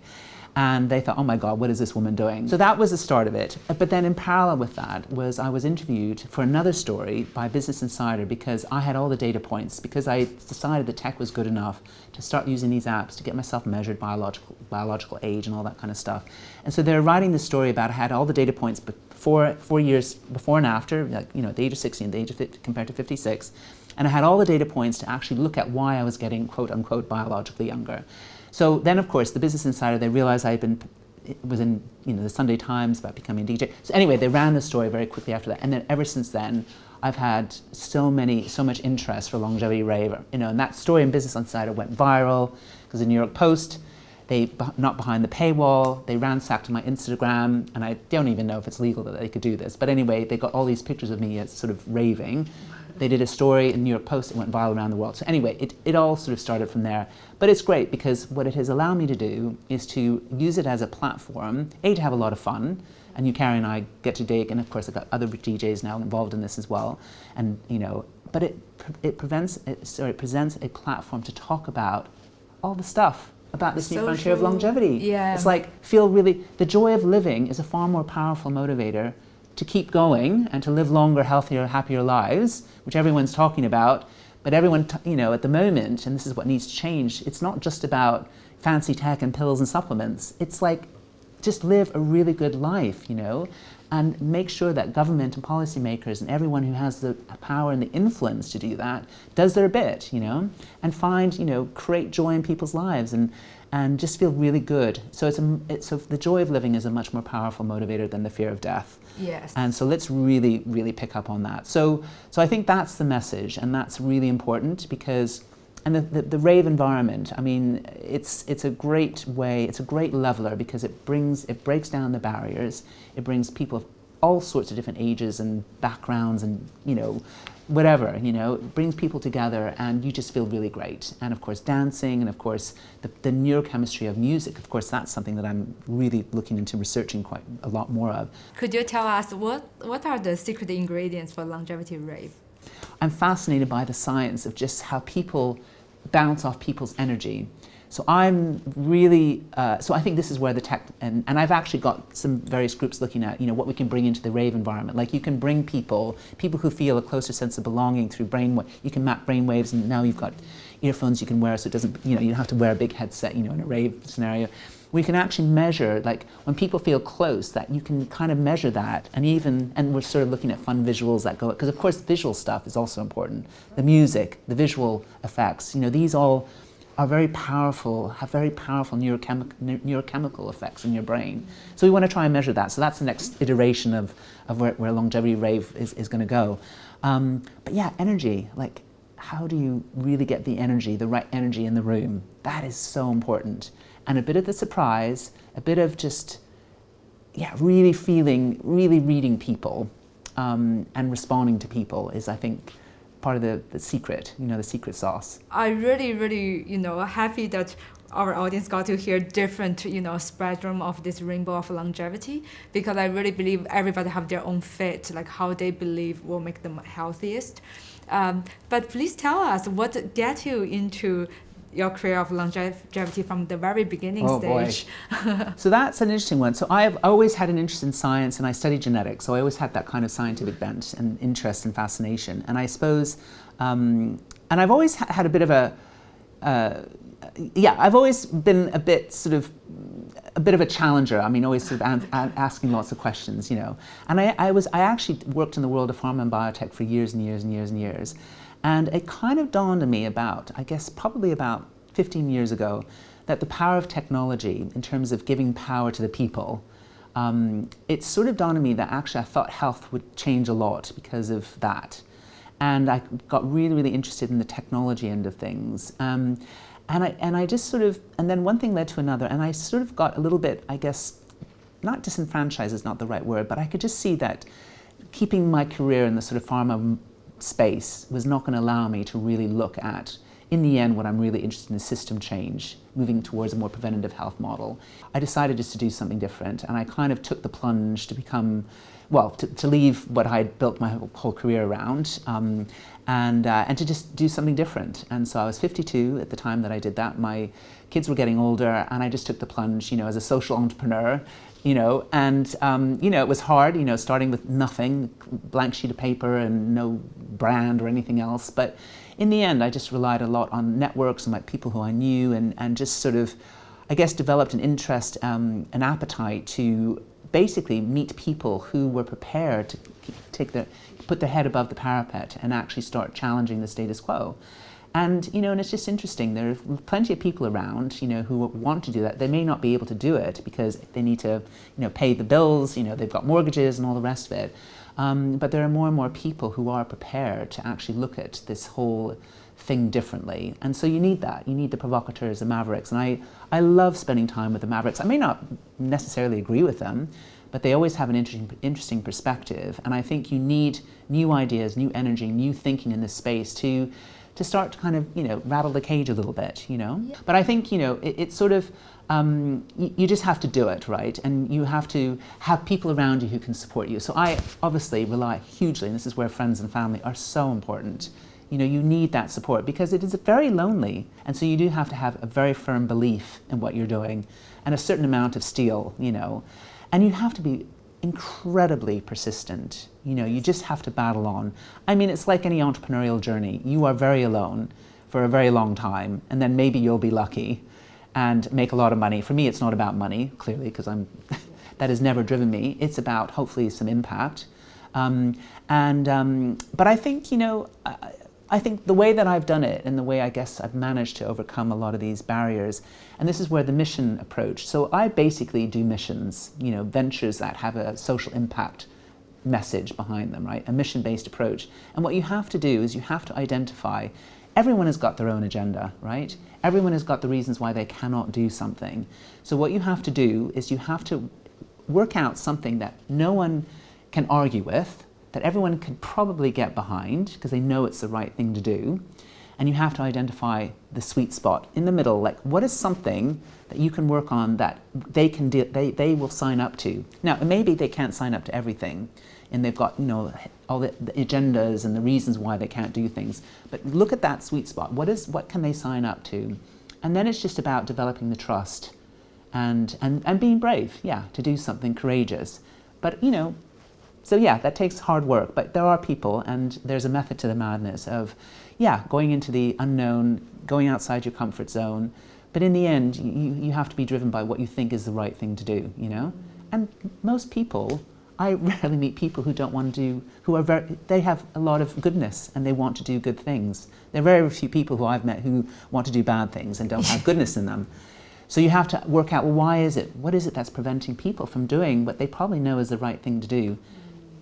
And they thought, oh my God, what is this woman doing? So that was the start of it. But then in parallel with that I was interviewed for another story by Business Insider, because I had all the data points, because I decided the tech was good enough to start using these apps to get myself measured biological age and all that kind of stuff. And so they're writing this story about I had all the data points before 4 years before and after, at the age of 60 and the age of 50, compared to 56. And I had all the data points to actually look at why I was getting quote unquote biologically younger. So then, of course, the Business Insider, they realized it was in the Sunday Times about becoming a DJ. So anyway, they ran the story very quickly after that. And then ever since then, I've had so much interest for Longevity Rave. And that story in Business Insider went viral because the New York Post, they, not behind the paywall, they ransacked my Instagram, and I don't even know if it's legal that they could do this. But anyway, they got all these pictures of me as sort of raving. They did a story in New York Post, it went viral around the world. So anyway, it all sort of started from there. But it's great because what it has allowed me to do is to use it as a platform, to have a lot of fun, and Yukari and I get to dig, and of course I've got other DJs now involved in this as well. And but it presents a platform to talk about all the stuff about this new frontier of longevity. Yeah. It's like, the joy of living is a far more powerful motivator to keep going and to live longer, healthier, happier lives, which everyone's talking about. But everyone, at the moment, and this is what needs to change, it's not just about fancy tech and pills and supplements. It's like, just live a really good life, and make sure that government and policymakers and everyone who has the power and the influence to do that does their bit, and find, create joy in people's lives and just feel really good. So so the joy of living is a much more powerful motivator than the fear of death. Yes. And so let's really, really pick up on that. So I think that's the message, and that's really important because, and the rave environment, I mean, it's a great way, it's a great leveler because it breaks down the barriers. It brings people of all sorts of different ages and backgrounds and, whatever, it brings people together and you just feel really great. And of course dancing, and of course the neurochemistry of music, of course that's something that I'm really looking into researching quite a lot more of. Could you tell us what are the secret ingredients for longevity rave? I'm fascinated by the science of just how people bounce off people's energy. So I'm really, so I think this is where the tech, and I've actually got some various groups looking at, what we can bring into the rave environment. Like you can bring people who feel a closer sense of belonging through you can map brain waves, and now you've got earphones you can wear so it doesn't, you don't have to wear a big headset, in a rave scenario. We can actually measure, like when people feel close, that you can kind of measure that, and we're sort of looking at fun visuals that go, because of course visual stuff is also important. The music, the visual effects, these all are very powerful, have very powerful neurochemical effects in your brain. So we want to try and measure that. So that's the next iteration of where longevity rave is going to go. But yeah, energy, like how do you really get the right energy in the room? That is so important. And a bit of the surprise, a bit of just, really reading people and responding to people is, I think, part of the secret, the secret sauce. I really, happy that our audience got to hear different, spectrum of this rainbow of longevity, because I really believe everybody have their own fit, like how they believe will make them healthiest. But please tell us what get you into your career of longevity from the very beginning stage. Boy. So that's an interesting one. So I've always had an interest in science, and I studied genetics, so I always had that kind of scientific bent and interest and fascination. And I suppose, and I've always had a bit of I've always been a bit of a challenger. I mean, always sort of asking lots of questions, And I actually worked in the world of pharma and biotech for years and years and years and years. And it kind of dawned on me probably about 15 years ago, that the power of technology in terms of giving power to the people, it sort of dawned on me that actually I thought health would change a lot because of that. And I got really, really interested in the technology end of things. And I just sort of, and then one thing led to another, and I sort of got a little bit, I guess, not disenfranchised is not the right word, but I could just see that keeping my career in the sort of pharma space was not going to allow me to really look at, in the end, what I'm really interested in is system change, moving towards a more preventative health model. I decided just to do something different, and I kind of took the plunge to become, to leave what I had built my whole career around, and to just do something different. And so I was 52 at the time that I did that. My kids were getting older, and I just took the plunge, as a social entrepreneur, and it was hard, starting with nothing, blank sheet of paper and no brand or anything else. But in the end, I just relied a lot on networks and people who I knew, and just sort of, I guess, developed an interest, an appetite to basically meet people who were prepared to put their head above the parapet and actually start challenging the status quo. And, and it's just interesting, there are plenty of people around, who want to do that. They may not be able to do it because they need to, pay the bills, they've got mortgages and all the rest of it. But there are more and more people who are prepared to actually look at this whole thing differently. And so you need that. You need the provocateurs, the mavericks. And I love spending time with the mavericks. I may not necessarily agree with them, but they always have an interesting perspective. And I think you need new ideas, new energy, new thinking in this space to to start to kind of, rattle the cage a little bit, But I think, it's sort of, you just have to do it, right? And you have to have people around you who can support you. So I obviously rely hugely, and this is where friends and family are so important. You need that support because it is very lonely. And so you do have to have a very firm belief in what you're doing and a certain amount of steel, And you have to be incredibly persistent. You just have to battle on. I mean, it's like any entrepreneurial journey. You are very alone for a very long time, and then maybe you'll be lucky and make a lot of money. For me, it's not about money, clearly, because that has never driven me. It's about hopefully some impact. But I think, I think the way that I've done it and the way I guess I've managed to overcome a lot of these barriers, and this is where the mission approach. So I basically do missions, ventures that have a social impact message behind them, right? A mission-based approach. And what you have to do is you have to identify, everyone has got their own agenda, right? Everyone has got the reasons why they cannot do something. So what you have to do is you have to work out something that no one can argue with, that everyone can probably get behind because they know it's the right thing to do. And you have to identify the sweet spot in the middle, like what is something that you can work on that they can do, they will sign up to. Now, maybe they can't sign up to everything and they've got, all the agendas and the reasons why they can't do things. But look at that sweet spot. What can they sign up to? And then it's just about developing the trust and being brave, to do something courageous. But, so that takes hard work, but there are people, and there's a method to the madness of, going into the unknown, going outside your comfort zone. But in the end, you have to be driven by what you think is the right thing to do, And most people, I rarely meet people who don't want to do, they have a lot of goodness and they want to do good things. There are very few people who I've met who want to do bad things and don't have goodness in them. So you have to work out, what is it that's preventing people from doing what they probably know is the right thing to do?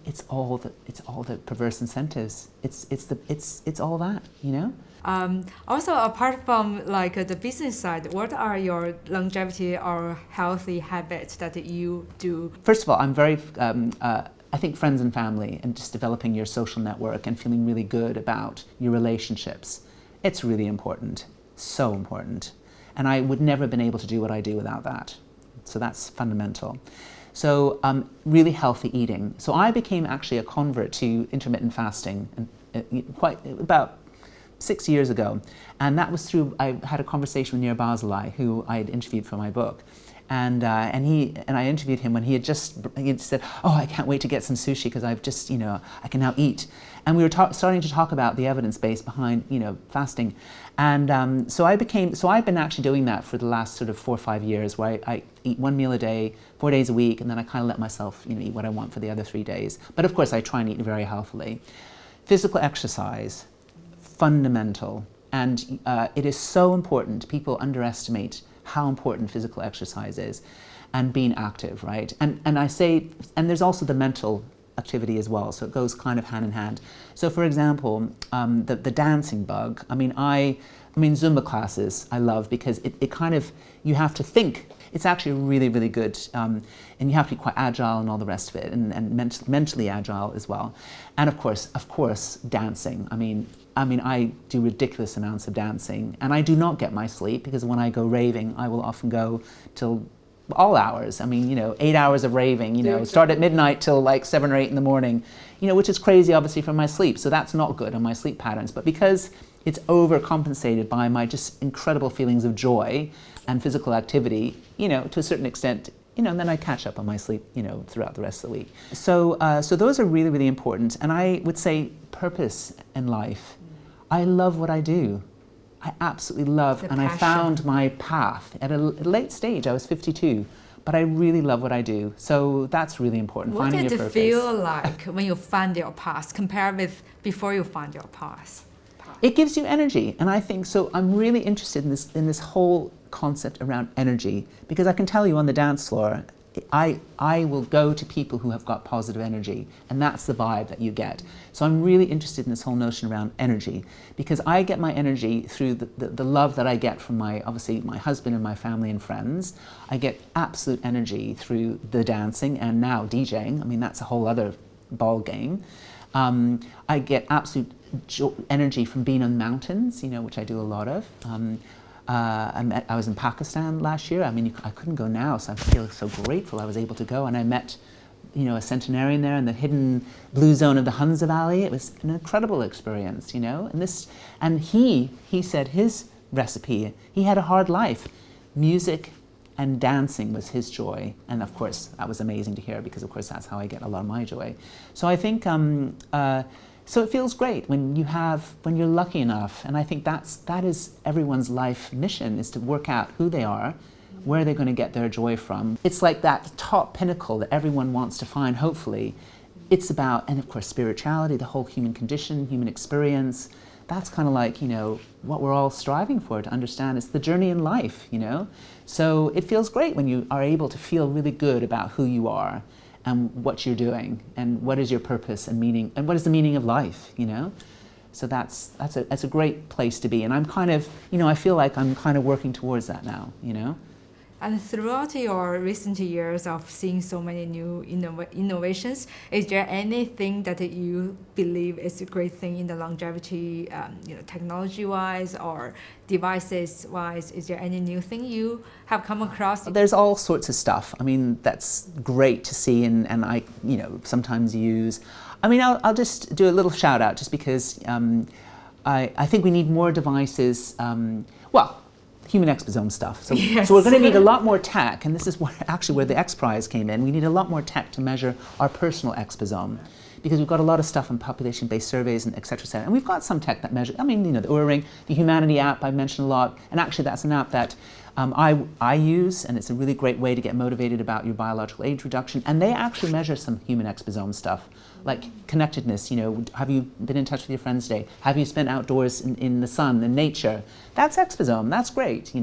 It's all the perverse incentives. It's all that, Also, apart from the business side, what are your longevity or healthy habits that you do? First of all, I'm very, I think friends and family and just developing your social network and feeling really good about your relationships. It's really important, so important. And I would never have been able to do what I do without that. So that's fundamental. So really healthy eating. So I became actually a convert to intermittent fasting about 6 years ago. And that was through, I had a conversation with Nir Barzilai, who I had interviewed for my book. And I interviewed him when he had said, I can't wait to get some sushi because I've just, I can now eat. And we were starting to talk about the evidence base behind, fasting. And so I've been actually doing that for the last sort of 4 or 5 years, where I eat 1 meal a day, 4 days a week, and then I kind of let myself, eat what I want for the other 3 days. But of course, I try and eat very healthily. Physical exercise, fundamental. And it is so important. People underestimate how important physical exercise is and being active, right? And there's also the mental activity as well, so it goes kind of hand in hand. So for example, the dancing bug, I mean Zumba classes I love because it kind of, you have to think. It's actually really, really good, and you have to be quite agile and all the rest of it, and mentally agile as well. And of course, dancing. I mean, I do ridiculous amounts of dancing, and I do not get my sleep because when I go raving, I will often go till all hours. 8 hours of raving, start at midnight till like 7 or 8 in the morning, which is crazy obviously for my sleep. So that's not good on my sleep patterns. But because it's overcompensated by my just incredible feelings of joy and physical activity, to a certain extent, and then I catch up on my sleep, throughout the rest of the week. So those are really, really important. And I would say purpose in life. I love what I do. I absolutely love, and I found my path at a late stage. I was 52, but I really love what I do. So that's really important. What finding did your it purpose. feel like when you found your path compared with before you found your path? It gives you energy, and I think so. I'm really interested in this whole concept around energy, because I can tell you on the dance floor, I will go to people who have got positive energy, and that's the vibe that you get. So I'm really interested in this whole notion around energy, because I get my energy through the love that I get from obviously my husband and my family and friends. I get absolute energy through the dancing and now DJing. That's a whole other ball game. I get absolute energy from being on mountains, which I do a lot of. I was in Pakistan last year. I mean, I couldn't go now, so I feel so grateful I was able to go. And I met, a centenarian there in the hidden blue zone of the Hunza Valley. It was an incredible experience, And he said his recipe, he had a hard life. Music and dancing was his joy. And of course, that was amazing to hear because, of course, that's how I get a lot of my joy. So I think, so it feels great when you're lucky enough, and I think that is everyone's life mission, is to work out who they are, where they're going to get their joy from. It's like that top pinnacle that everyone wants to find, hopefully. It's about, and of course, spirituality, the whole human condition, human experience. That's kind of like, what we're all striving for, to understand. It's the journey in life, So it feels great when you are able to feel really good about who you are and what you're doing and what is your purpose and meaning and what is the meaning of life, So that's a great place to be. And I'm kind of, I feel like I'm kind of working towards that now, And throughout your recent years of seeing so many new innovations, is there anything that you believe is a great thing in the longevity, technology-wise or devices-wise? Is there any new thing you have come across? There's all sorts of stuff. I mean, that's great to see, and I, sometimes use. I mean, I'll just do a little shout out just because I think we need more devices. Human Exposome stuff. So, yes. So we're going to need a lot more tech, and this is where the X Prize came in. We need a lot more tech to measure our personal exposome, because we've got a lot of stuff on population-based surveys and et cetera, and we've got some tech that measures. I mean, the Oura Ring, the Humanity app I mentioned a lot, and actually that's an app that I use, and it's a really great way to get motivated about your biological age reduction. And they actually measure some human exposome stuff, like connectedness. Have you been in touch with your friends today? Have you spent outdoors in the sun, in nature? That's exposome. That's great.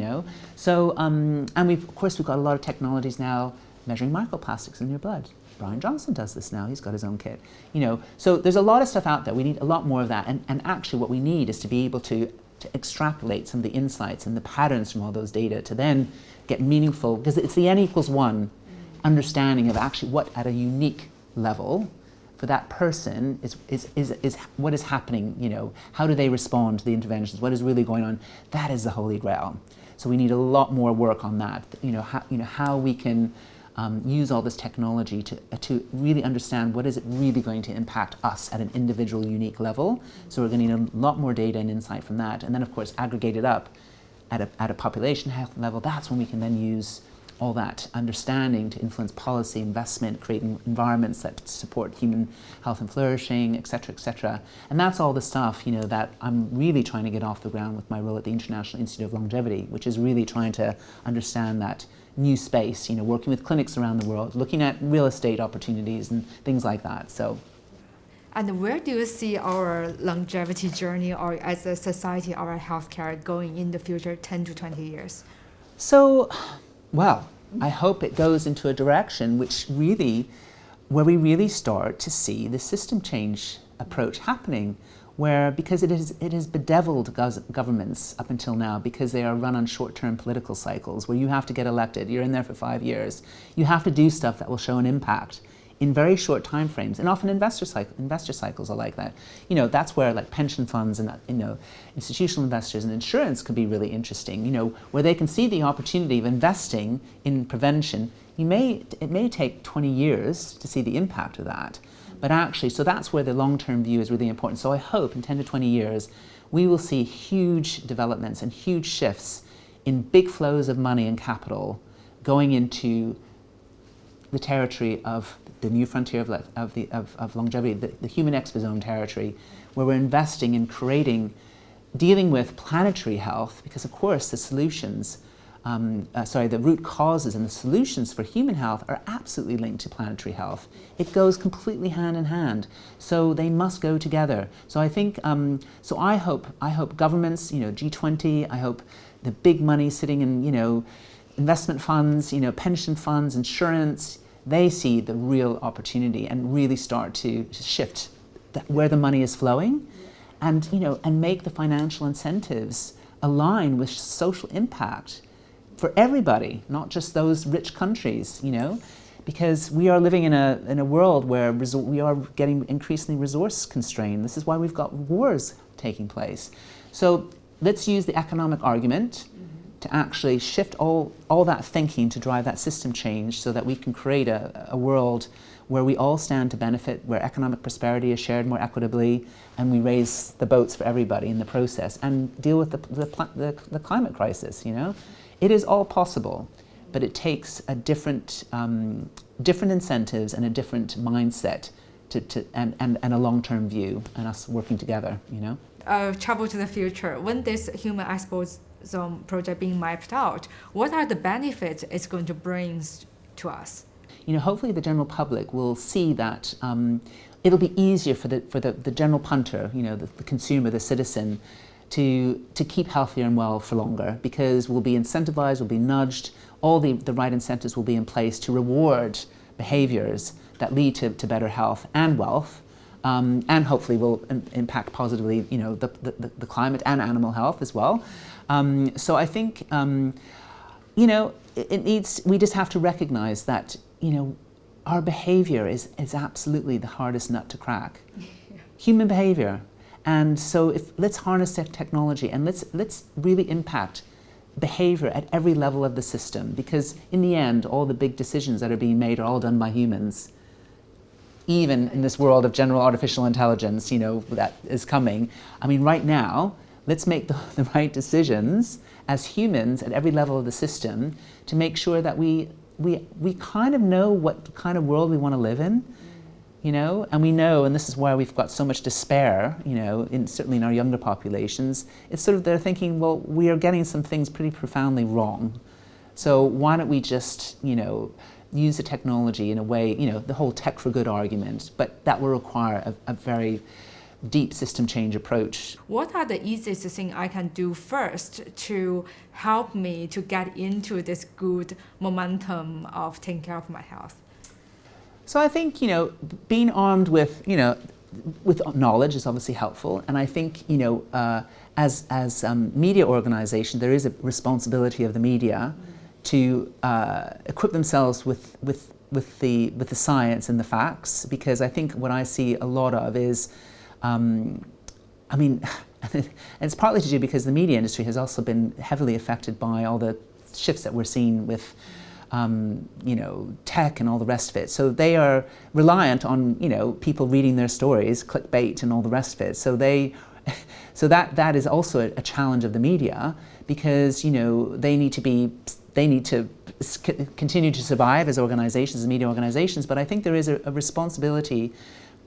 So and of course we've got a lot of technologies now measuring microplastics in your blood. Brian Johnson does this now. He's got his own kit. So there's a lot of stuff out there. We need a lot more of that. And actually what we need is to be able to extrapolate some of the insights and the patterns from all those data to then get meaningful, because it's the N=1 understanding of actually what at a unique level for that person is what is happening, how do they respond to the interventions, what is really going on. That is the holy grail. So we need a lot more work on that, how we can use all this technology to really understand what is it really going to impact us at an individual, unique level. So we're going to need a lot more data and insight from that. And then, of course, aggregate it up at a population health level. That's when we can then use all that understanding to influence policy, investment, creating environments that support human health and flourishing, et cetera, et cetera. And that's all the stuff, that I'm really trying to get off the ground with my role at the International Institute of Longevity, which is really trying to understand that new space, working with clinics around the world, looking at real estate opportunities and things like that. So. And where do you see our longevity journey, or as a society, our healthcare going in the future 10 to 20 years? So, well, I hope it goes into a direction where we really start to see the system change approach happening, because it has bedeviled governments up until now, because they are run on short-term political cycles where you have to get elected, you're in there for 5 years, you have to do stuff that will show an impact in very short time frames, and often investor cycles are like that. That's where like pension funds and institutional investors and insurance could be really interesting, where they can see the opportunity of investing in prevention. It may take 20 years to see the impact of that. But actually, so that's where the long-term view is really important. So I hope in 10 to 20 years, we will see huge developments and huge shifts in big flows of money and capital going into the territory of the new frontier of longevity, the human exposome territory, where we're investing in dealing with planetary health, because of course the solutions, the root causes and the solutions for human health are absolutely linked to planetary health. It goes completely hand in hand. So they must go together. So I think, so I hope governments, G20, I hope the big money sitting in, investment funds, pension funds, insurance, they see the real opportunity and really start to shift where the money is flowing, and make the financial incentives align with social impact for everybody, not just those rich countries, because we are living in a world where we are getting increasingly resource constrained. This is why we've got wars taking place. So let's use the economic argument to actually shift all that thinking to drive that system change so that we can create a world where we all stand to benefit, where economic prosperity is shared more equitably, and we raise the boats for everybody in the process and deal with the climate crisis, you know? It is all possible, but it takes a different incentives and a different mindset and a long-term view, and us working together, you know? Travel to the future. When this Human Exposome project being mapped out, what are the benefits it's going to bring to us? You know, hopefully the general public will see that it'll be easier for the general punter, you know, the consumer, the citizen, to keep healthier and well for longer, because we'll be incentivized, we'll be nudged, all the right incentives will be in place to reward behaviors that lead to better health and wealth, and hopefully will impact positively, you know, the climate and animal health as well. So I think, you know, we just have to recognize that, you know, our behavior is absolutely the hardest nut to crack. Human behavior. And so let's harness that technology and let's really impact behavior at every level of the system, because in the end, all the big decisions that are being made are all done by humans. Even in this world of general artificial intelligence, you know, that is coming. I mean, right now, let's make the right decisions as humans at every level of the system to make sure that we kind of know what kind of world we want to live in, you know, and we know, and this is why we've got so much despair, you know, certainly in our younger populations. It's sort of they're thinking, well, we are getting some things pretty profoundly wrong. So why don't we just, you know, use the technology in a way, you know, the whole tech for good argument, but that will require a very deep system change approach. What are the easiest thing I can do first to help me to get into this good momentum of taking care of my health? So I think, you know, being armed with, you know, with knowledge is obviously helpful, and I think, you know, as media organization, there is a responsibility of the media to equip themselves with the science and the facts, because I think what I see a lot of is, I mean, and it's partly to do because the media industry has also been heavily affected by all the shifts that we're seeing with, you know, tech and all the rest of it. So they are reliant on, you know, people reading their stories, clickbait and all the rest of it. So that is also a challenge of the media, because, you know, they need to continue to survive as organizations, as media organizations. But I think there is a responsibility,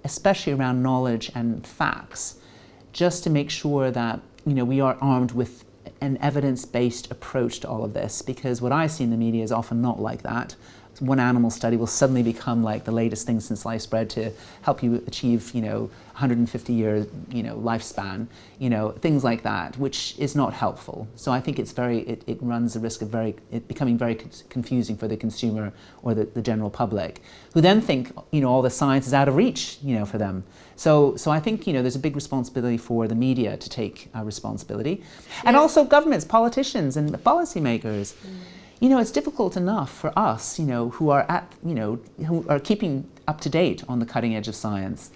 especially around knowledge and facts, just to make sure that, you know, we are armed with an evidence-based approach to all of this, because what I see in the media is often not like that. One animal study will suddenly become like the latest thing since sliced bread to help you achieve, you know, 150-year, you know, lifespan, you know, things like that, which is not helpful. So I think it runs the risk of it becoming very confusing for the consumer or the general public, who then think, you know, all the science is out of reach, you know, for them. So I think, you know, there's a big responsibility for the media to take responsibility, and also governments, politicians, and policymakers. You know, it's difficult enough for us, you know, who are keeping up to date on the cutting edge of science.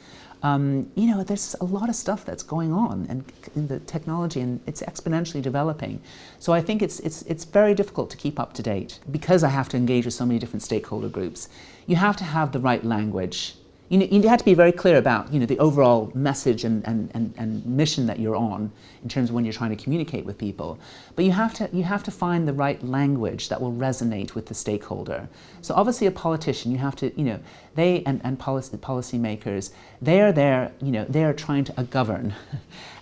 You know, there's a lot of stuff that's going on, and in the technology, and it's exponentially developing. So I think it's very difficult to keep up to date, because I have to engage with so many different stakeholder groups. You have to have the right language. You have to be very clear about, you know, the overall message and mission that you're on in terms of when you're trying to communicate with people. But you have to find the right language that will resonate with the stakeholder. So obviously a politician, you have to, you know, they and policymakers, they are there, you know, they are trying to govern,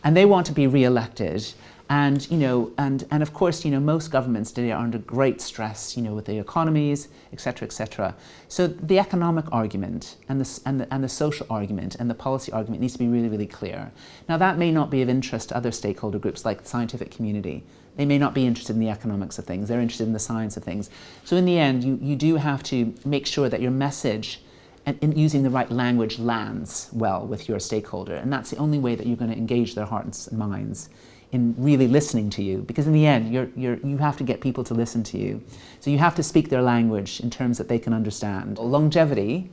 and they want to be re-elected. And, you know, and of course, you know, most governments today are under great stress, you know, with the economies, et cetera, et cetera. So the economic argument and the social argument and the policy argument needs to be really, really clear. Now, that may not be of interest to other stakeholder groups like the scientific community. They may not be interested in the economics of things. They're interested in the science of things. So in the end, you do have to make sure that your message and using the right language lands well with your stakeholder. And that's the only way that you're going to engage their hearts and minds in really listening to you, because in the end, you have to get people to listen to you. So you have to speak their language in terms that they can understand. Longevity,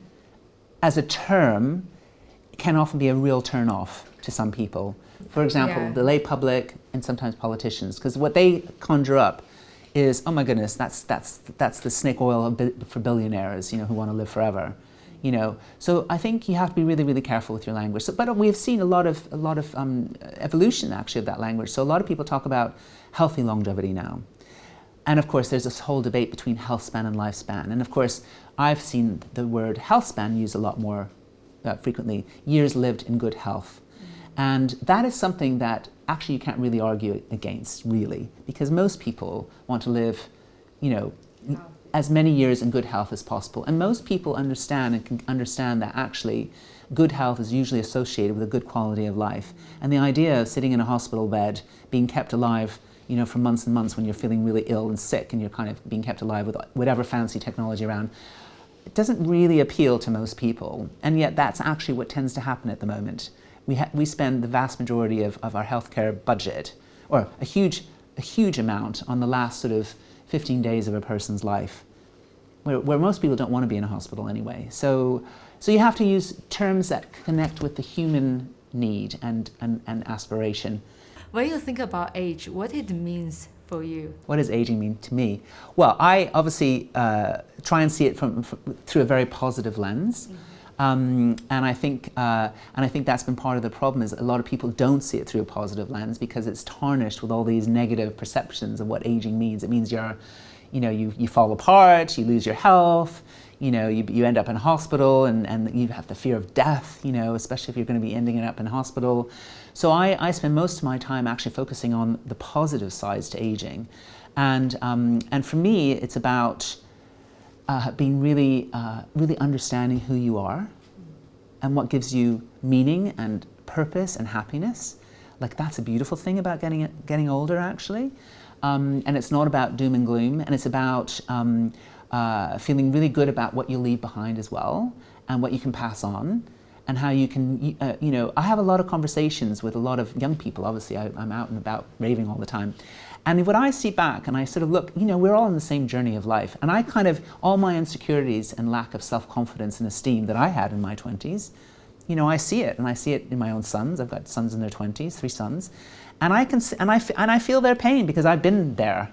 as a term, can often be a real turn-off to some people. For example, the lay public and sometimes politicians, because what they conjure up is, oh my goodness, that's the snake oil for billionaires, who want to live forever. So I think you have to be really, really careful with your language. So, but we've seen a lot of evolution actually of that language. So a lot of people talk about healthy longevity now. And of course, there's this whole debate between healthspan and lifespan. And of course, I've seen the word healthspan used a lot more frequently, years lived in good health. And that is something that actually you can't really argue against, really, because most people want to live, as many years in good health as possible. And most people understand and can understand that actually good health is usually associated with a good quality of life. And the idea of sitting in a hospital bed, being kept alive, for months and months when you're feeling really ill and sick and you're kind of being kept alive with whatever fancy technology around, it doesn't really appeal to most people. And yet that's actually what tends to happen at the moment. We spend the vast majority of our healthcare budget, or a huge amount, on the last sort of 15 days of a person's life, where most people don't want to be in a hospital anyway. So you have to use terms that connect with the human need and aspiration. When you think about age, what it means for you? What does aging mean to me? Well, I obviously try and see it through a very positive lens. And I think that's been part of the problem, is a lot of people don't see it through a positive lens because it's tarnished with all these negative perceptions of what aging means. It means you fall apart, you lose your health, you end up in hospital, and you have the fear of death, especially if you're going to be ending up in hospital. So I spend most of my time actually focusing on the positive sides to aging. And for me, it's about being really understanding who you are and what gives you meaning and purpose and happiness. Like, that's a beautiful thing about getting older, actually. And it's not about doom and gloom, and it's about feeling really good about what you leave behind as well, and what you can pass on, and how you can, I have a lot of conversations with a lot of young people. Obviously, I'm out and about raving all the time. And when I see back and I sort of look, we're all on the same journey of life. And I all my insecurities and lack of self-confidence and esteem that I had in my 20s, I see it, and I see it in my own sons. I've got sons in their 20s, 3 sons. And I feel their pain because I've been there,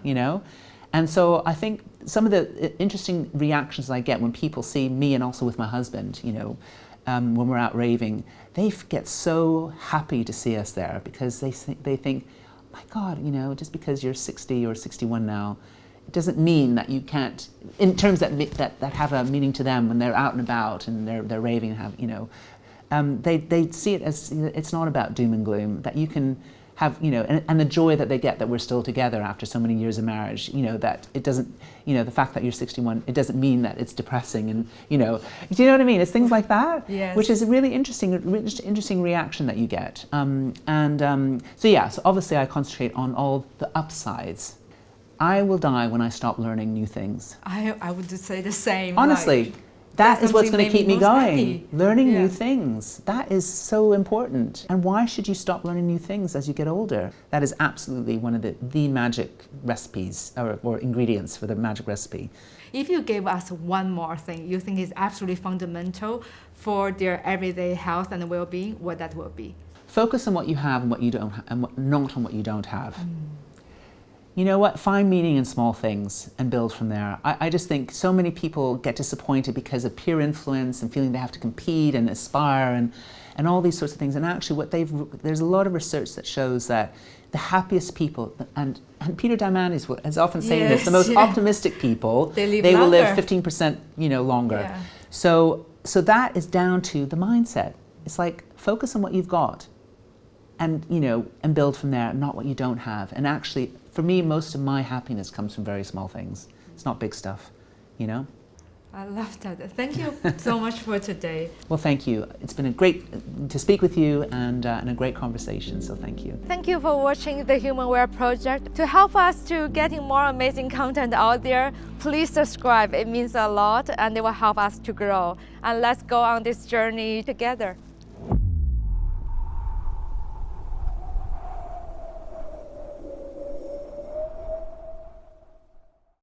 And so I think some of the interesting reactions I get when people see me, and also with my husband, when we're out raving, they get so happy to see us there, because they think, my God, just because you're 60 or 61 now, it doesn't mean that you can't, in terms that have a meaning to them when they're out and about and they're raving and they see it as, it's not about doom and gloom, that you can have, and the joy that they get that we're still together after so many years of marriage, that it doesn't, the fact that you're 61, it doesn't mean that it's depressing, and, do you know what I mean? It's things like that, yes. Which is a really interesting reaction that you get. So obviously I concentrate on all the upsides. I will die when I stop learning new things. I would say the same. Honestly. That is what's going to keep me going. Happy. Learning new things. That is so important. And why should you stop learning new things as you get older? That is absolutely one of the magic recipes or ingredients for the magic recipe. If you gave us one more thing you think is absolutely fundamental for their everyday health and well-being, what that will be? Focus on what you have and what you don't have, and not on what you don't have. You know what? Find meaning in small things and build from there. I just think so many people get disappointed because of peer influence and feeling they have to compete and aspire and all these sorts of things. And actually, there's a lot of research that shows that the happiest people, and Peter Diamandis is often saying this, the most optimistic people, they will live 15% longer. Yeah. So that is down to the mindset. It's like, focus on what you've got, and build from there, not what you don't have. And actually, for me, most of my happiness comes from very small things. It's not big stuff, I love that. Thank you so much for today. Well, thank you. It's been great to speak with you, and a great conversation, so thank you. Thank you for watching the Human Wear Project. To help us to getting more amazing content out there, please subscribe. It means a lot, and it will help us to grow. And let's go on this journey together.